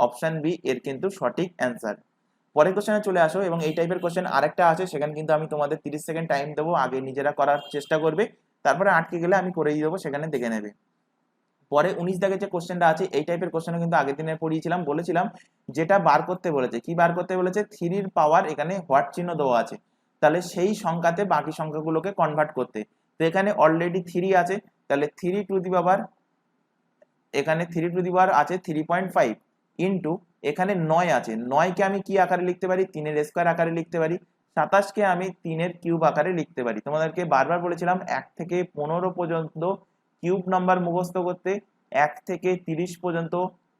অপশন বি এর কিন্তু সঠিক অ্যান্সার। পরের কোশ্চেনে চলে আসো, এবং এই টাইপের কোশ্চেন আরেকটা আছে, সেখানে কিন্তু আমি তোমাদের 30 সেকেন্ড টাইম দেবো, আগে নিজেরা করার চেষ্টা করবে, তারপরে আটকে গেলে আমি করেই দেবো, সেখানে দেখে নেবে। পরে 19 দাগের যে কোশ্চেনটা আছে এই টাইপের কোশ্চেনও কিন্তু আগের দিনে পড়িয়েছিলাম, বলেছিলাম যেটা বার করতে বলেছে, কি বার করতে বলেছে, 3 এর পাওয়ার এখানে হোয়াট চিহ্ন দেওয়া আছে, তাহলে সেই সংখ্যাতে বাকি সংখ্যাগুলোকে কনভার্ট করতে। তো এখানে অলরেডি 3 আছে, তাহলে 3 টু দি পাওয়ার, এখানে 3 টু দি পাওয়ার আছে 3.5 ইন্টু এখানে 9 আছে, 9 কে আমি কি আকারে লিখতে পারি, 3 এর স্কয়ার আকারে লিখতে পারি। 27 কে আমি 3 এর কিউব আকারে লিখতে পারি। তোমাদেরকে বারবার বলেছিলাম 1 থেকে 15 পর্যন্ত কিউব নাম্বার মুখস্থ করতে, 1 থেকে 30 পর্যন্ত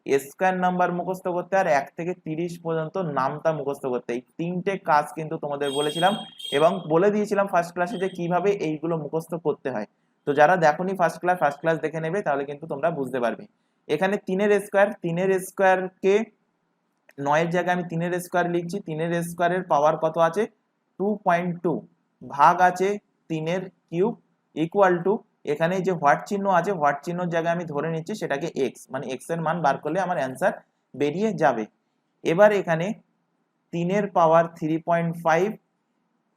স্কয়ার নাম্বার মুখস্থ করতে, আর 1 থেকে 30 পর্যন্ত নামতা মুখস্থ করতে। এই তিনটে কাজ কিন্তু তোমাদের বলেছিলাম, এবং বলে দিয়েছিলাম ফার্স্ট ক্লাসে যে কিভাবে এইগুলো মুখস্থ করতে হয়। তো যারা দেখোনি ফার্স্ট ক্লাস দেখে নেবে, তাহলে কিন্তু তোমরা বুঝতে পারবে। এখানে 3 এর স্কয়ার, 3 এর স্কয়ার কে 9 এর জায়গায় আমি 3 এর স্কয়ার লিখছি, 3 এর স্কয়ারের পাওয়ার কত আছে 2.2, ভাগ আছে 3 এর কিউব, ইকুয়াল টু এখানে যে হোয়াট চিহ্ন আছে, হোয়াট চিহ্নের জায়গায় আমি ধরে নিচ্ছি সেটাকে এক্স, মানে এক্স এর মান বার করলে আমার অ্যান্সার বেরিয়ে যাবে। এবার এখানে 3 এর পাওয়ার 3.5,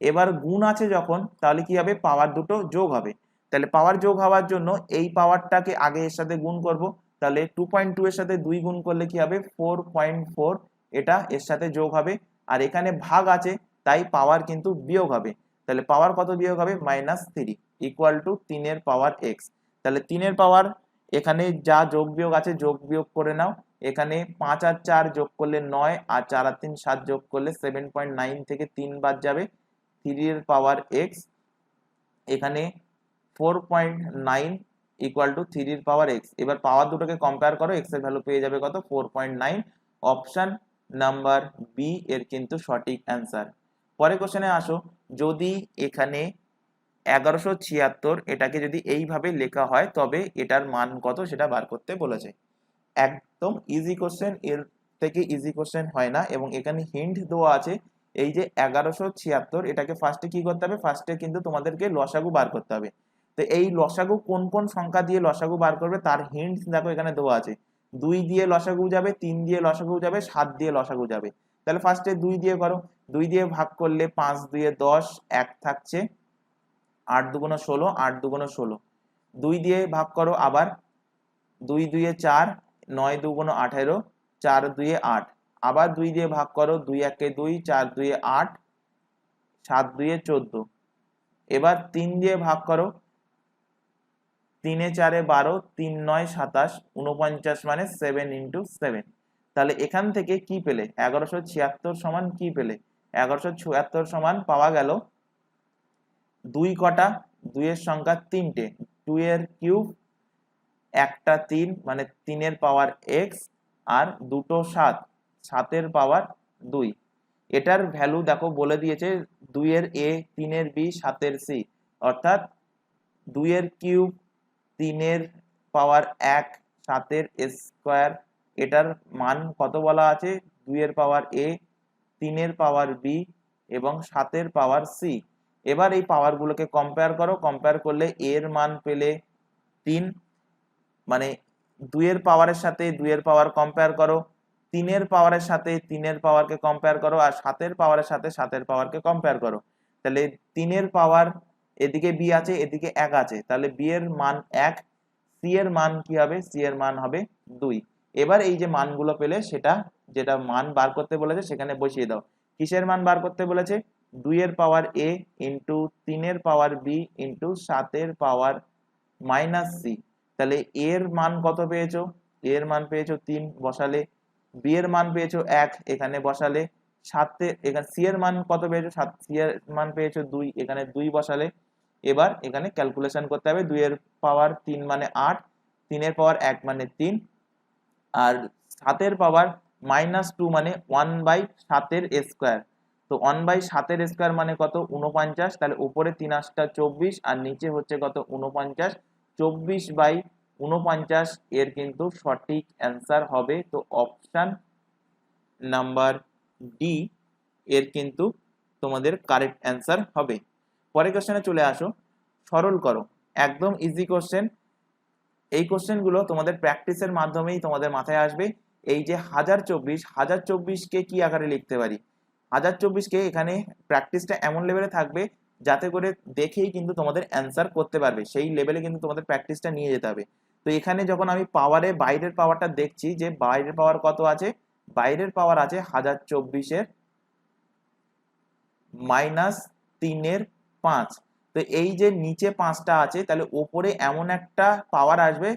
এবার গুণ আছে যখন, তাহলে কি হবে, পাওয়ার দুটো যোগ হবে। তাহলে পাওয়ার যোগ হওয়ার জন্য এই পাওয়ারটাকে আগে এর সাথে গুণ করব, তাহলে 2.2 এর সাথে 2 গুণ করলে কি হবে 4.4, এটা এর সাথে যোগ হবে। আর এখানে ভাগ আছে তাই পাওয়ার কিন্তু বিয়োগ হবে, তাহলে পাওয়ার কত বিয়োগ হবে -3, ইকুয়াল টু 3 এর পাওয়ার এক্স। তাহলে 3 এর পাওয়ার এখানে যা যোগ বিয়োগ আছে যোগ বিয়োগ করে নাও, এখানে 5 আর 4 যোগ করলে 9, আর 4 আর 3 7 যোগ করলে 7.9 থেকে 3 বাদ যাবে, 3 এর পাওয়ার এক্স এখানে 4.9 ইকুয়াল টু 3 এর পাওয়ার এক্স। এবার পাওয়ার দুটোকে কম্পেয়ার করো, এক্স এর ভ্যালু পেয়ে যাবে কত 4.9। অপশন নাম্বার বি এর কিন্তু সঠিক অ্যান্সার। পরের কোশ্চেনে আসো, যদি এখানে 1176 এটাকে যদি এইভাবে লেখা হয় তবে এটার মান কত সেটা বার করতে বলেছে। একদম ইজি কোশ্চেন, এর থেকে ইজি কোশ্চেন হয় না। এবং এখানে হিন্ট দেওয়া আছে, এই যে 1176 এটাকে ফার্স্টে কি করতে হবে, ফার্স্টে কিন্তু তোমাদেরকে লসাগু বার করতে হবে। তো এই লসাগু কোন কোন সংখ্যা দিয়ে লসাগু বার করবে তার হিন্ট দেখো এখানে দেওয়া আছে। 2 দিয়ে লসাগু যাবে, 3 দিয়ে লসাগু যাবে, 7 দিয়ে লসাগু যাবে। তাহলে ফার্স্টে 2 দিয়ে করো, 2 দিয়ে ভাগ করলে 5 2 10, 1 থাকছে, 8 2 16, 8 2 16। 2 দিয়ে ভাগ করো আবার, 2 2 4, 9 2 18, 4 2 8। আবার 2 দিয়ে ভাগ করো, 2 1 2, 4 2 8, 7 2 14। এবার 3 দিয়ে ভাগ করো, 3 4 12, 3 9 27, 49 মানে 7 ইন্টু 7। তাহলে এখান থেকে কি পেলে, 1176 সমান কি পেলে, 1176 সমান পাওয়া গেল 2 কটা, 2 এর সংখ্যা 3টে, 2 এর কিউব, একটা 3 মানে 3 এর পাওয়ার এক্স, আর দুটো 7, 7 এর পাওয়ার 2। এটার ভ্যালু দেখো বলে দিয়েছে, 2 এর এ, 3 এর বি, 7 এর সি, অর্থাৎ 2 এর কিউব, 3 এর পাওয়ার 1, 7 এর স্কোয়ার। এটার মান কত বলা আছে, 2 এর পাওয়ার এ, 3 এর পাওয়ার বি এবং 7 এর পাওয়ার সি। এবার এই পাওয়ার গুলোকে কম্পেয়ার করো, কম্পেয়ার করলে এর মান পেলে 3, মানে 2 এর পাওয়ারের সাথে 2 এর পাওয়ার কম্পেয়ার করো, 3 এর পাওয়ারের সাথে 3 এর পাওয়ারকে কম্পেয়ার করো, আর 7 এর পাওয়ারের সাথে 7 এর পাওয়ারকে কম্পেয়ার করো। তাহলে 3 এর পাওয়ার, এদিকে বি আছে এদিকে 1 আছে, তাহলে বি এর মান 1, সি এর মান কি হবে, সি এর মান হবে 2। এবার এই যে মানগুলো পেলে সেটা, যেটা মান বার করতে বলেছে সেখানে বসিয়ে দাও। কিসের মান বার করতে বলেছে, 2 এর পাওয়ার এ ইন্টু 3 এর পাওয়ার বি ইন্টু 7 এর পাওয়ার মাইনাস সি। তাহলে এর মান কত পেয়েছো, এর মান পেয়েছো 3, বসালে। বি এর মান পেয়েছো 1, এখানে বসালে। 7 এখানে সি এর মান কত পেয়েছো, 7, সি এর মান পেয়েছো 2, এখানে 2 বসালে। এবার এখানে ক্যালকুলেশন করতে হবে, 2 এর পাওয়ার 3 মানে 8, 3 এর পাওয়ার 1 মানে 3, আর 7 এর পাওয়ার -2 মানে 1/7 এর স্কোয়ার। তো 1/7 এর স্কোয়ার মানে কত, 49। তাহলে উপরে 3 8 24 আর নিচে হচ্ছে কত 49, 24/49 এর কিন্তু সঠিক অ্যান্সার হবে। তো অপশন নাম্বার ডি এর কিন্তু তোমাদের কারেক্ট অ্যান্সার হবে। পরের কোশ্চেনে চলে আসো, সরল করো। একদম ইজি কোশ্চেন, এই কোশ্চেনগুলো তোমাদের প্র্যাকটিসের মাধ্যমেই তোমাদের মাথায় আসবে। এই যে 1024 কে কি আকারে লিখতে পারি, 1024 কে এখানে প্র্যাকটিসটা এমন লেভেলে থাকবে যাতে করে দেখেই কিন্তু তোমাদের অ্যান্সার করতে পারবে, সেই লেভেলে কিন্তু তোমাদের প্র্যাকটিসটা নিয়ে যেতে হবে। তো এখানে যখন আমি পাওয়ারে বাইরের পাওয়ারটা দেখছি, যে বাইরের পাওয়ার কত আছে, বাইরের পাওয়ার আছে 1024 -3/5। তো এই যে নিচে 5টা আছে, তাহলে ওপরে এমন একটা পাওয়ার আসবে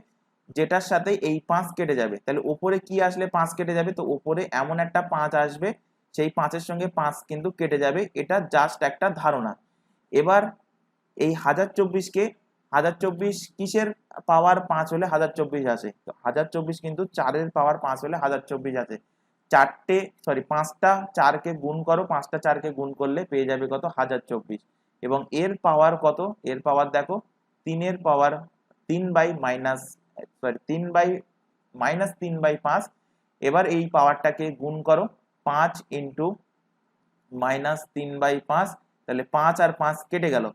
যেটার সাথে এই 5 কেটে যাবে। তাহলে ওপরে কি আসলে 5 কেটে যাবে, তো ওপরে এমন একটা 5 আসবে, সেই 5 এর সঙ্গে 5 কিন্তু কেটে যাবে। এটা জাস্ট একটা ধারণা। এবার এই 1024 কিসের পাওয়ার 5 হলে 1024 আসে, তো 1024 কিন্তু 4 এর পাওয়ার 5 হলে 1024 আসে। 5টা 4 কে গুণ করো, 5টা 4 কে গুণ করলে পেয়ে যাবে কত 1024। এবং এর পাওয়ার কত, এর পাওয়ার দেখো 3 এর পাওয়ার 3/5। এবার এই পাওয়ারটাকে গুণ করো, 5 ইন্টু -3/5, তাহলে 5 আর 5 কেটে গেল,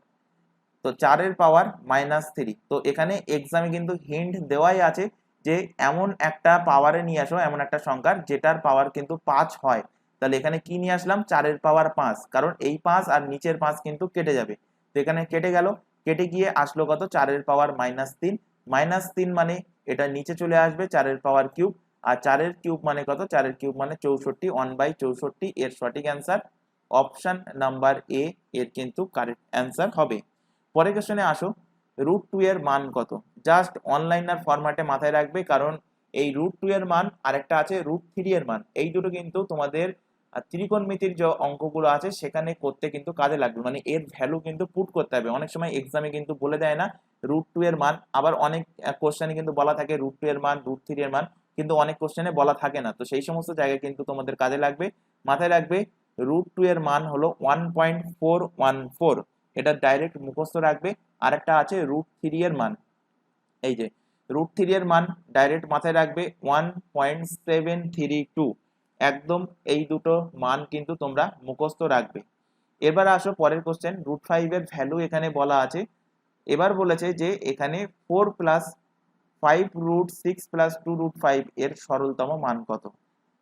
তো 4 এর পাওয়ার -3। তো এখানে এক্সামে কিন্তু হিন্ট দেওয়াই আছে যে এমন একটা পাওয়ারে নিয়ে আসো, এমন একটা সংখ্যার যেটার পাওয়ার কিন্তু 5 হয়। তাহলে এখানে কি নিয়ে আসলাম, 4 এর পাওয়ার 5, কারণ এই 5 আর নিচের 5 কিন্তু কেটে যাবে। তো এখানে কেটে গেল, কেটে গিয়ে আসলো কত, 4 এর পাওয়ার -3। -3 মানে এটা নিচে চলে আসবে 4 এর পাওয়ার কিউব, আর 4 এর কিউব মানে কত, 4 এর কিউব মানে 64, 1/64। এর সঠিক অ্যান্সার অপশন নাম্বার এ এর কিন্তু কারেক্ট অ্যান্সার হবে। পরের কোশ্চেনে আসো, √2 এর মান কত। জাস্ট অনলাইনার ফরম্যাটে মাথায় রাখবে, কারণ এই √2 এর মান আরেকটা আছে √3 এর মান, এই দুটো কিন্তু তোমাদের আর ত্রিকোণমিতির যে অঙ্কগুলো আছে সেখানে করতে কিন্তু কাজে লাগবে, মানে এর ভ্যালু কিন্তু পুট করতে হবে। অনেক সময় এক্সামে কিন্তু বলে দেয় না √2 এর মান, আবার অনেক কোশ্চেনে কিন্তু বলা থাকে √2 এর মান, √3 এর মান, কিন্তু অনেক কোশ্চেনে বলা থাকে না। তো সেই সমস্ত জায়গায় কিন্তু তোমাদের কাজে লাগবে। মাথায় রাখবে √2 এর মান হলো 1.414, এটা ডাইরেক্ট মুখস্থ রাখবে। আর একটা আছে √3 এর মান, এই যে √3 এর মান ডাইরেক্ট মাথায় রাখবে 1.732, একদম এই দুটো মান কিন্তু তোমরা মুখস্থ রাখবে। এবার আসো পরের কোশ্চেন, √5 এর ভ্যালু এখানে বলা আছে। এবার বলেছে যে এখানে 4 প্লাস 5√6 প্লাস 2√5 এর সরলতম মান কত।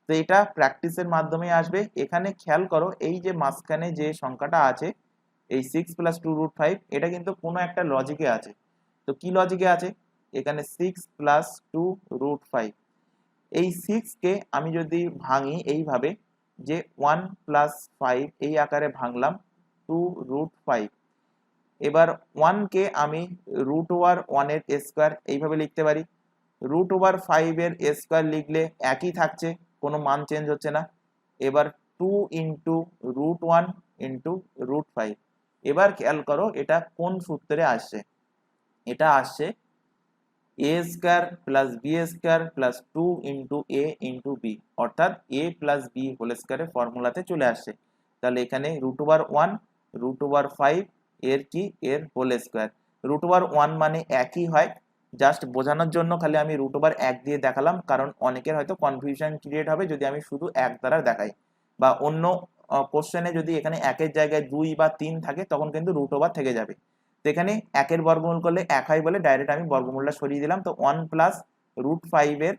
তো এটা প্র্যাকটিসের মাধ্যমে আসবে। এখানে খেয়াল করো এই যে মাঝখানে যে সংখ্যাটা আছে এই 6 প্লাস 2√5, এটা কিন্তু কোনো একটা লজিকে আছে। তো কি লজিকে আছে, এখানে 6 প্লাস 2√5, এই 6 কে আমি যদি ভাঙি এইভাবে যে 1 প্লাস 5 এই আকারে ভাঙলাম 2√5, এবার 1 কে আমি √1 এর স্কোয়ার এইভাবে লিখতে পারি। √5 এর স্কোয়ার লিখলে একই থাকছে, কোনো মান চেঞ্জ হচ্ছে না। এবার 2 ইন্টু √1 ইন্টু √5, এবার খেয়াল করো এটা কোন সূত্রে আসছে। এটা আসছে a square plus B square plus 2 into A into B, অর্থাৎ a প্লাস বি হোল স্কোয়ারের ফর্মুলাতে চলে আসছে। তাহলে এখানে √1 √5 এর কি, এর হোল স্কোয়ার। √1 মানে একই হয়, জাস্ট বোঝানোর জন্য খালি আমি √1 দিয়ে দেখালাম, কারণ অনেকের হয়তো কনফিউশন ক্রিয়েট হবে যদি আমি শুধু 1 দ্বারা দেখাই, বা অন্য কোশ্চেনে যদি এখানে 1 এর জায়গায় 2 বা 3 থাকে তখন কিন্তু √1 থেকে যাবে। তো এখানে 1 এর বর্গমূল করলে 1 হয় বলে ডাইরেক্ট আমি বর্গমূলটা সরিয়ে দিলাম। তো 1 প্লাস √5 এর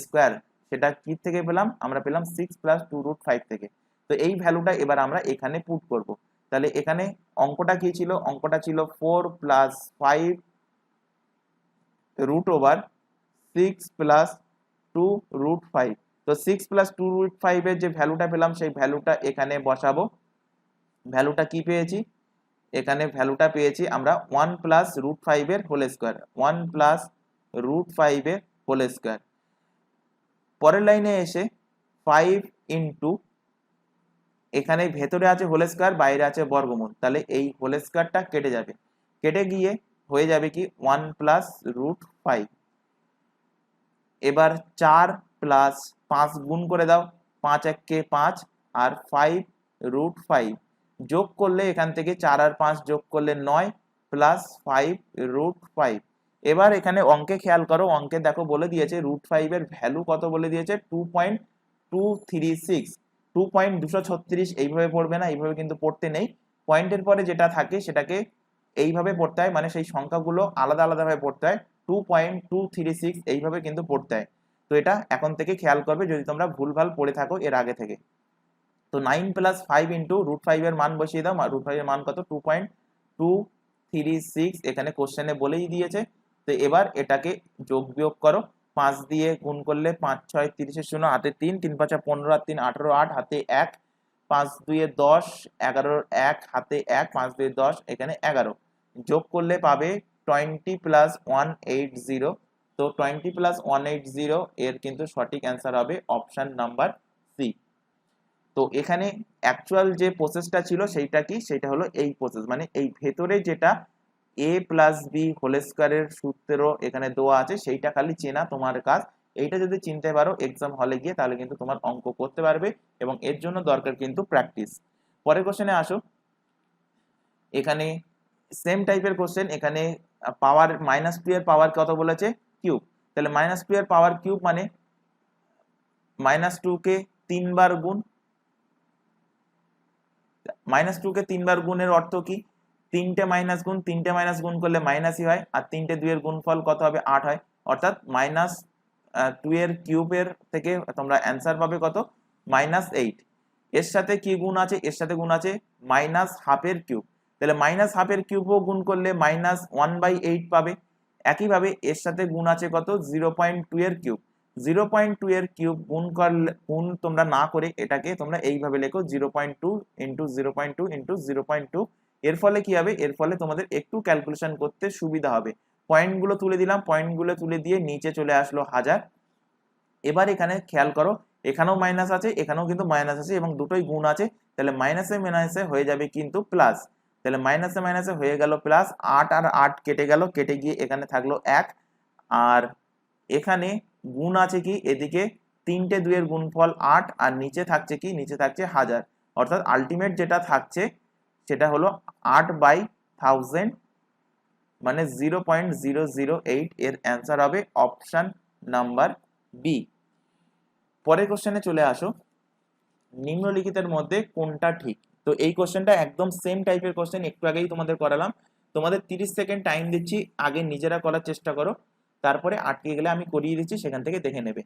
স্কোয়ার, সেটা কি থেকে পেলাম, আমরা পেলাম 6 প্লাস 2√5 থেকে। তো এই ভ্যালুটা এবার আমরা এখানে পুট করব। তাহলে এখানে অঙ্কটা কি ছিল, অঙ্কটা ছিল 4 প্লাস 5√6 প্লাস 2√5। তো 6 প্লাস 2√5 এর যে ভ্যালুটা পেলাম সেই ভ্যালুটা এখানে বসাবো। ভ্যালুটা কি পেয়েছি, এখানে ভ্যালুটা পেয়েছি আমরা 1 প্লাস √5 এর হোল স্কোয়ার, 1 প্লাস √5 এর হোল স্কোয়ার। পরের লাইনে এসে 5 ইন্টু, এখানে ভেতরে আছে হোল স্কোয়ার, বাইরে আছে বর্গমূল, তাহলে এই হোল স্কোয়ারটা কেটে যাবে, কেটে গিয়ে হয়ে যাবে কি 1 প্লাস √5। এবার 4 প্লাস 5 গুণ করে দাও, 5 1 5 আর 5√5 যোগ করলে এখান থেকে 4 আর 5 যোগ করলে 9 প্লাস 5√5। এবার এখানে অঙ্কে খেয়াল করো, অঙ্কে দেখো বলে দিয়েছে √5 এর ভ্যালু কত বলে দিয়েছে, 2.236, 2.236 এইভাবে পড়বে না, এইভাবে কিন্তু পড়তে নেই। পয়েন্টের পরে যেটা থাকে সেটাকে এইভাবে পড়তে হয়, মানে সেই সংখ্যাগুলো আলাদা আলাদাভাবে পড়তে হয়, 2.236 এইভাবে কিন্তু পড়তে হয়। তো এটা এখন থেকে খেয়াল করবে যদি তোমরা ভুলভাল পড়ে থাকো এর আগে থেকে। তো 9 প্লাস 5 ইন্টু √5 এর মান বসিয়ে দাও, √5 এর মান কত, 2.236, এখানে কোশ্চেনে বলেই দিয়েছে। তো এবার এটাকে যোগ বিয়োগ করো, 5 দিয়ে গুণ করলে 5 6 30 0 হাতে 3, 3 5 15 আর 3 18, 8 হাতে 1, 5 2 10, 11 1 হাতে 1, 5 2 10, এখানে 11, যোগ করলে পাবে 20 প্লাস 180। তো 20 প্লাস 180 এর কিন্তু সঠিক অ্যান্সার হবে অপশন নাম্বার সি। তো এখানে অ্যাকচুয়াল যে প্রসেসটা ছিল সেইটা কি, সেটা হলো এই প্রসেস, মানে এই ভেতরে যেটা a প্লাস বি হোল স্কোয়ারের সূত্র এখানে দেওয়া আছে সেইটা খালি চেনা তোমার কাজ। এইটা যদি চিনতে পারো এক্সাম হলে গিয়ে তাহলে কিন্তু তোমার অঙ্ক করতে পারবে, এবং এর জন্য দরকার কিন্তু প্র্যাকটিস। পরের কোশ্চেনে আসো, এখানে সেম টাইপের কোশ্চেন, এখানে পাওয়ার -2 এর পাওয়ার কত বলেছে, কিউব। তাহলে -2 এর পাওয়ার কিউব মানে -2 কে 3 বার গুণ, -2 কে 3 বার গুণের অর্থ কি, 3টে মাইনাস গুণ, 3টে মাইনাস গুণ করলে মাইনাসই হয়, আর 3টে 2 এর গুণফল কত হবে, 8 হয়, অর্থাৎ -2 এর কিউবের থেকে তোমরা অ্যান্সার পাবে কত, -8। এর সাথে কি গুণ আছে, এর সাথে গুণ আছে -12 এর কিউব, তাহলে -12 এর কিউবও গুণ করলে -1/8 পাবে। একইভাবে এর সাথে গুণ আছে কত, 0.2 এর কিউব, 0.2 এর কিউব গুণ করলে, গুণ তোমরা না করে এটাকে তোমরা এইভাবে লেখো 0.2 ইন্টু 0.2 ইন্টু 0.2। এর ফলে কি হবে, এর ফলে তোমাদের একটু ক্যালকুলেশন করতে সুবিধা হবে। পয়েন্টগুলো তুলে দিলাম, পয়েন্টগুলো তুলে দিয়ে নিচে চলে আসলো 1000। এবার এখানে খেয়াল করো এখানেও মাইনাস আছে, এখানেও কিন্তু মাইনাস আছে এবং দুটোই গুণ আছে, তাহলে মাইনাসে মাইনাসে হয়ে যাবে কিন্তু প্লাস। তাহলে মাইনাসে মাইনাসে হয়ে গেল প্লাস, 8 আর 8 কেটে গেল, কেটে গিয়ে এখানে থাকলো 1, আর এখানে গুণ আছে কি এদিকে 3টে 2 এর গুণফল 8, আর নিচে থাকছে কি, নিচে থাকছে 1000, অর্থাৎ আলটিমেট যেটা থাকছে সেটা হলো 8/1000, মানে 0.008। এর অ্যান্সার হবে অপশন নাম্বার বি। পরের কোশ্চেনে চলে আসো, নিম্নলিখিতের মধ্যে কোনটা ঠিক। তো এই কোশ্চেনটা একদম সেম টাইপের কোশ্চেন, একটু আগেই তোমাদের করালাম। তোমাদের 30 সেকেন্ড টাইম দিচ্ছি, আগে নিজেরা করার চেষ্টা করো, তারপরে আটকে গেলে আমি করিয়ে দিচ্ছি, সেখান থেকে দেখে নেবে।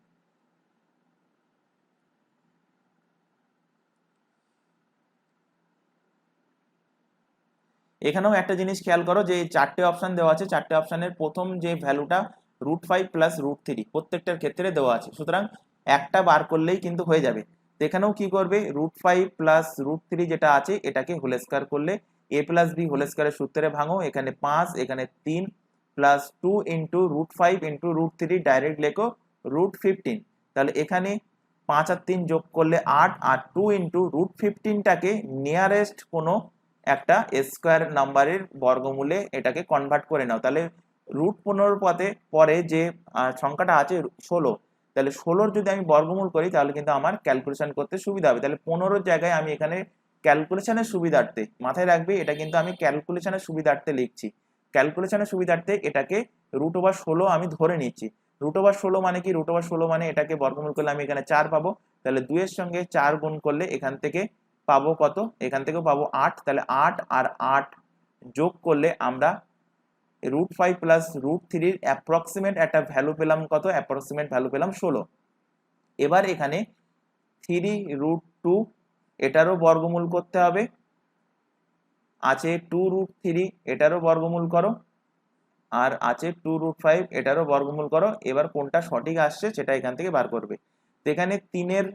এখানেও একটা জিনিস খেয়াল করো যে 4টে অপশন দেওয়া আছে, 4টে অপশনের প্রথম যে ভ্যালুটা √5 + √3 প্রত্যেকটার ক্ষেত্রে দেওয়া আছে, সুতরাং একটা বার করলেই কিন্তু হয়ে যাবে। তো এখানেও কি করবে, √5 + √3 যেটা আছে এটাকে হোল স্কয়ার করলে a + b হোল স্কয়ারের সূত্রে ভাঙো, এখানে 5, এখানে 3 + 2 × √5 × √3 ডাইরেক্ট লেখো √15। তাহলে এখানে 5 আর 3 যোগ করলে 8, আর 2 × √15টাকে নিয়ারেস্ট কোনো একটা স্কোয়ার নাম্বারের বর্গমূলে এটাকে কনভার্ট করে নাও। তাহলে √15 পরে যে সংখ্যাটা আছে 16, তাহলে 16 যদি আমি বর্গমূল করি তাহলে কিন্তু আমার ক্যালকুলেশন করতে সুবিধা হবে। তাহলে 15 জায়গায় আমি এখানে ক্যালকুলেশনের সুবিধার্থে, মাথায় রাখবে এটা কিন্তু আমি ক্যালকুলেশনের সুবিধার্থে লিখছি, ক্যালকুলেশনের সুবিধার্থে এটাকে √16 আমি ধরে নিচ্ছি। √16 মানে কি, √16 মানে এটাকে বর্গমূল করলে আমি এখানে 4 পাবো, তাহলে 2 এর সঙ্গে 4 গুণ করলে এখান থেকে পাবো কত, এখান থেকেও পাবো 8, তাহলে 8 আর 8 যোগ করলে আমরা √5 + √3 এর অ্যাপ্রক্সিমেট একটা ভ্যালু পেলাম কত, অ্যাপ্রক্সিমেট ভ্যালু পেলাম 16। এবার এখানে 3√2 এটারও বর্গমূল করতে হবে, আছে 2√3 এটারও বর্গমূল করো, আর আছে 2√5 এটারও বর্গমূল করো। এবার কোনটা সঠিক আসছে সেটা এখান থেকে বার করবে। তো এখানে 3 এর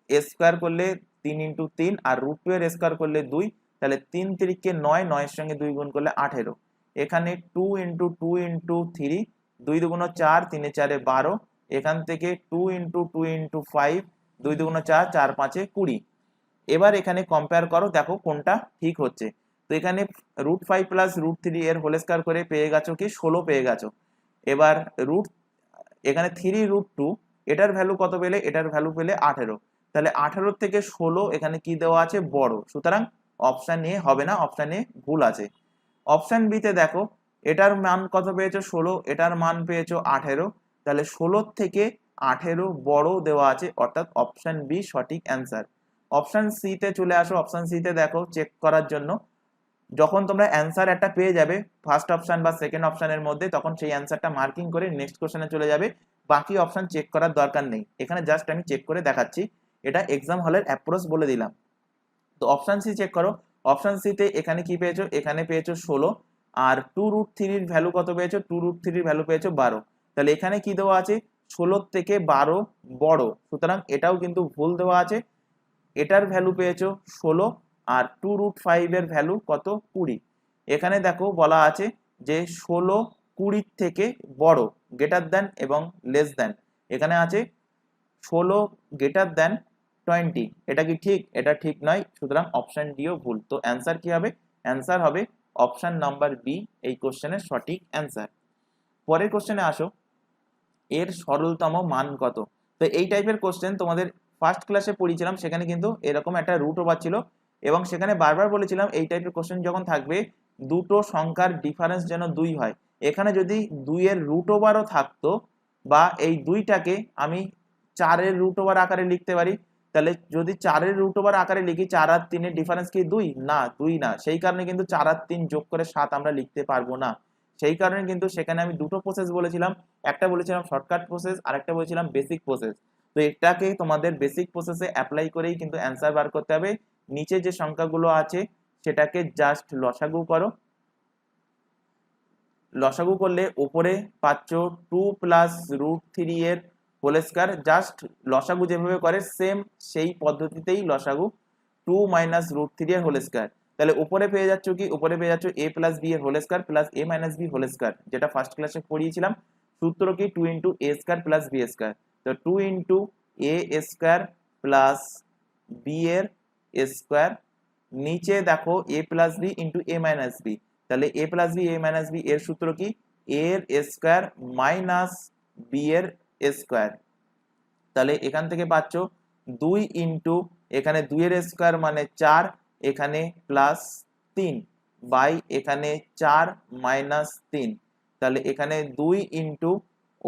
স্কোয়ার করলে 3 × 3, আর √2 এর স্কোয়ার করলে 2, তাহলে 3 3 9, 9 এর সঙ্গে 2 গুণ করলে 18। এখানে 2 × 2 × 3, 2 2 4, 3 4 12, এখান থেকে 2 × 2 × 5, 2 2 4, 4 5 20। এবার এখানে কম্পেয়ার করো, দেখো কোনটা ঠিক হচ্ছে। তো এখানে √5 + √3 এর হোল স্কয়ার করে পেয়ে গেছো কি 16 পেয়ে গেছো। এবার এখানে 3√2 এটার ভ্যালু কত পেলে, এটার ভ্যালু পেলে 18, তাহলে 18 থেকে 16 এখানে কি দেওয়া আছে, বড়, সুতরাং অপশন এ হবে না, অপশন এ ভুল আছে। অপশন বি তে দেখো এটার মান কত পেয়েছো 16, এটার মান পেয়েছো 18, তাহলে 16 থেকে 18 বড় দেওয়া আছে, অর্থাৎ অপশন বি সঠিক অ্যান্সার। অপশন সি তে চলে আসো, অপশন সি তে দেখো চেক করার জন্য, যখন তোমরা অ্যান্সার একটা পেয়ে যাবে ফার্স্ট অপশন বা সেকেন্ড অপশনের মধ্যে, তখন সেই অ্যান্সারটা মার্কিং করে নেক্সট কোশ্চেনে চলে যাবে, বাকি অপশন চেক করার দরকার নেই। এখানে জাস্ট আমি চেক করে দেখাচ্ছি, এটা এক্সাম হলের অ্যাপ্রোচ বলে দিলাম। তো অপশন সি চেক করো, অপশন সি তে এখানে কি পেয়েছো, এখানে পেয়েছো 16, আর 2√3 এর ভ্যালু কত পেয়েছো, 2√3 এর ভ্যালু পেয়েছো 12, তাহলে এখানে কি দেওয়া আছে 16 থেকে 12 বড়, সুতরাং এটাও কিন্তু ভুল দেওয়া আছে। এটার ভ্যালু পেয়েছো 16, আর 2√5 এর ভ্যালু কত 20। এখানে দেখো বলা আছে যে 16 20 থেকে বড়, গ্রেটার দেন এবং লেস দেন, এখানে আছে 16 গ্রেটার দেন 20, এটা কি ঠিক, এটা ঠিক নয়, সুতরাং অপশন ডিও ভুল। তো অ্যান্সার কি হবে, অ্যান্সার হবে অপশন নাম্বার বি, এই কোশ্চেনের সঠিক অ্যান্সার। পরের কোশ্চেনে আসো, এর সরলতম মান কত। তো এই টাইপের কোশ্চেন তোমাদের ফার্স্ট ক্লাসে পড়িয়েছিলাম, সেখানে কিন্তু এরকম একটা রুট ওভার ছিল, এবং সেখানে বারবার বলেছিলাম এই টাইপের কোশ্চেন যখন থাকবে দুটো সংখ্যার ডিফারেন্স যেন 2 হয়। এখানে যদি 2 এর রুট ওভারও থাকতো, বা এই 2টাকে আমি 4 এর রুট ওভার আকারে লিখতে পারি, তাহলে যদি 4 এর রুট ওভার আকারে লিখি 4 আর 3 এর ডিফারেন্স কি 2 না, 2 না, সেই কারণে কিন্তু 4 আর 3 যোগ করে 7 আমরা লিখতে পারবো না। সেই কারণে কিন্তু সেখানে আমি দুটো প্রসেস বলেছিলাম, একটা বলেছিলাম শর্টকাট প্রসেস, আর একটা বলেছিলাম বেসিক প্রসেস। তো এটাকে তোমাদের বেসিক প্রসেসে অ্যাপ্লাই করেই কিন্তু অ্যান্সার বার করতে হবে। নিচে যে সংখ্যাগুলো আছে সেটাকে জাস্ট লসাগু করো, লসাগু করলে উপরে পাচ্ছ 2 + √3 এর হোল স্কয়ার, জাস্ট লসাগু যেভাবে করে সেম সেই পদ্ধতিতেই লসাগু 2 - √3 এর হোল স্কয়ার। তাহলে উপরে পেয়ে যাচ্ছ কি, উপরে পেয়ে যাচ্ছ a + b এর whole square plus a - b whole square, যেটা ফার্স্ট ক্লাসে পড়িয়েছিলাম। সূত্র কি 2 × a² + b², তো 2 × এ স্কোয়ার প্লাস বি এর স্কোয়ার, নিচে দেখো এ প্লাস বি ইন্টু এ মাইনাস বি, তাহলে এ plus B A minus B এর সূত্র কি, এ এর স্কোয়ার মাইনাস বি এর স্কোয়ার। তাহলে এখান থেকে পাচ্ছ 2 ইন্টু এখানে 2 এর স্কোয়ার মানে 4, এখানে প্লাস 3 বাই এখানে 4 মাইনাস 3, তাহলে এখানে 2 ইন্টু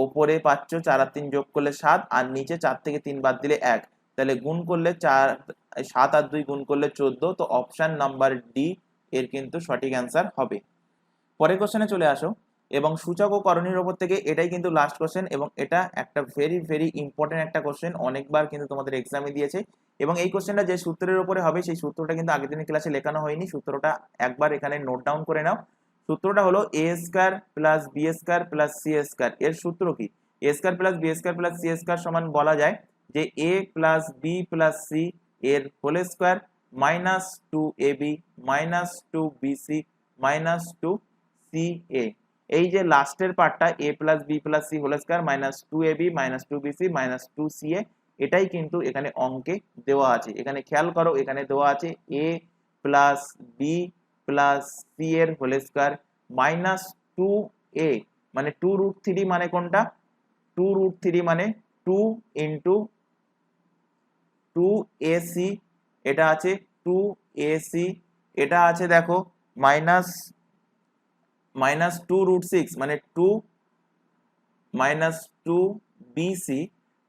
ওপরে পাচ্ছ 4 আর 3 যোগ করলে 7, আর নিচে 4 থেকে 3 বাদ দিলে 1, তাহলে গুণ করলে 4 7 আর 2 গুণ করলে 14, তো অপশন নাম্বার ডি এর কিন্তু সঠিক অ্যান্সার হবে। পরের কোশ্চেনে চলে আসো, এবং সূচক ও করণীর উপর থেকে এটাই কিন্তু লাস্ট কোশ্চেন, এবং এটা একটা ভেরি ভেরি ইম্পর্টেন্ট একটা কোশ্চেন, অনেকবার কিন্তু তোমাদের এক্সামে দিয়েছে, এবং এই কোশ্চেনটা যে সূত্রের উপরে হবে সেই সূত্রটা কিন্তু আগের দিনের ক্লাসে লেখানো হয়নি, সূত্রটা একবার এখানে নোট ডাউন করে নাও। সূত্রটা হলো A square plus B square plus C square. এর সূত্র কি, A square plus B square plus C square সমান বলা যায় যে A plus B plus C এর whole square minus 2ab minus 2bc minus 2ca। এই যে লাস্টের পার্টটা a plus B plus C whole square minus 2ab minus 2bc minus 2ca, এটাই কিন্তু এখানে অঙ্কে দেওয়া আছে। এখানে খেয়াল করো, এখানে দেওয়া আছে a plus B plus C এর হোল স্কয়ার মাইনাস 2a, মানে 2√3 মানে কোনটা, 2√3 মানে 2 ইন্টু 2ac, এটা আছে 2ac, এটা আছে দেখো মাইনাস 2√6 মানে 2 মাইনাস 2bc,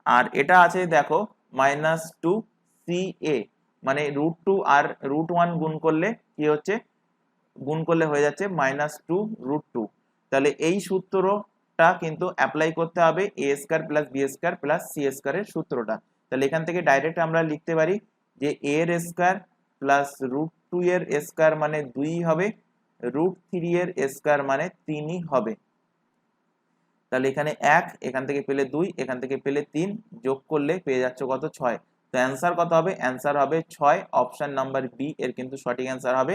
আর এটা আছে দেখো মাইনাস 2ca, মানে √2 আর √1 গুণ করলে কি হচ্ছে, গুণ করলে হয়ে যাচ্ছে মাইনাস 2√2। তাহলে এই সূত্রটা কিন্তু অ্যাপ্লাই করতে হবে A square plus B square plus C স্কয়ারের সূত্রটা। তাহলে এখান থেকে ডাইরেক্ট আমরা লিখতে পারি যে এ এর স্কয়ার প্লাস √2 এর স্কয়ার মানে 2 হবে, √3 এর স্কয়ার মানে 3 হবে। তাহলে এখানে 1, এখান থেকে পেলে 2, এখান থেকে পেলে 3, যোগ করলে পেয়ে যাচ্ছে কত, 6। তো অ্যান্সার কত হবে, অ্যান্সার হবে 6, অপশন নাম্বার বি এর কিন্তু সঠিক অ্যান্সার হবে।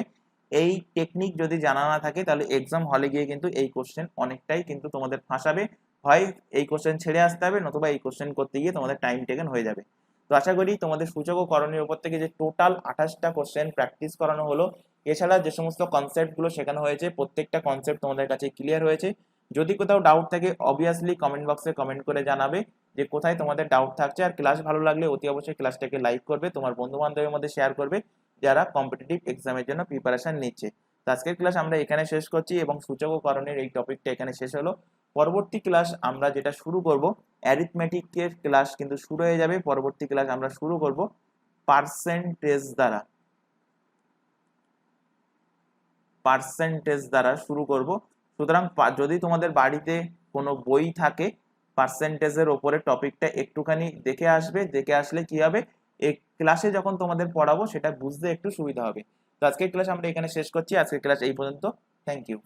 এই টেকনিক যদি জানা না থাকে তাহলে এক্সাম হলে গিয়ে কিন্তু এই কোশ্চেন অনেকটাই কিন্তু তোমাদের ফাঁসাবে, হয় এই কোশ্চেন ছেড়ে আসতে হবে, নতুবা এই কোশ্চেন করতে গিয়ে তোমাদের টাইম টেকেন হয়ে যাবে। তো আশা করি তোমাদের সূচক ও করণীর উপর থেকে যে টোটাল 28টা কোশ্চেন প্র্যাকটিস করানো হলো, এছাড়া যে সমস্ত কনসেপ্টগুলো শেখানো হয়েছে প্রত্যেকটা কনসেপ্ট তোমাদের কাছে ক্লিয়ার হয়েছে। যদি কোথাও ডাউট থাকে অবভিয়াসলি কমেন্ট বক্সে কমেন্ট করে জানাবে যে কোথায় তোমাদের ডাউট থাকছে, আর ক্লাস ভালো লাগলে অতি অবশ্যই ক্লাসটাকে লাইক করবে, তোমার বন্ধু বান্ধবের মধ্যে শেয়ার করবে যারা কম্পিটিটিভ এক্সামের জন্য প্রিপারেশন নিচ্ছে। তো আজকের ক্লাস আমরা এখানে শেষ করছি, এবং সূচক ও করণের এই টপিকটা এখানে শেষ হলো। পরবর্তী ক্লাস আমরা যেটা শুরু করব, অ্যারিথমেটিকের ক্লাস কিন্তু শুরু হয়ে যাবে। পরবর্তী ক্লাস আমরা শুরু করব পার্সেন্টেজ দ্বারা শুরু করব। সুতরাং যদি তোমাদের বাড়িতে কোনো বই থাকে পার্সেন্টেজের ওপরে টপিকটা একটুখানি দেখে আসবে, দেখে আসলে কি হবে, এই ক্লাসে যখন তোমাদের পড়াবো সেটা বুঝতে একটু সুবিধা হবে। তো আজকের ক্লাস আমরা এখানে শেষ করছি, আজকের ক্লাস এই পর্যন্ত। Thank you.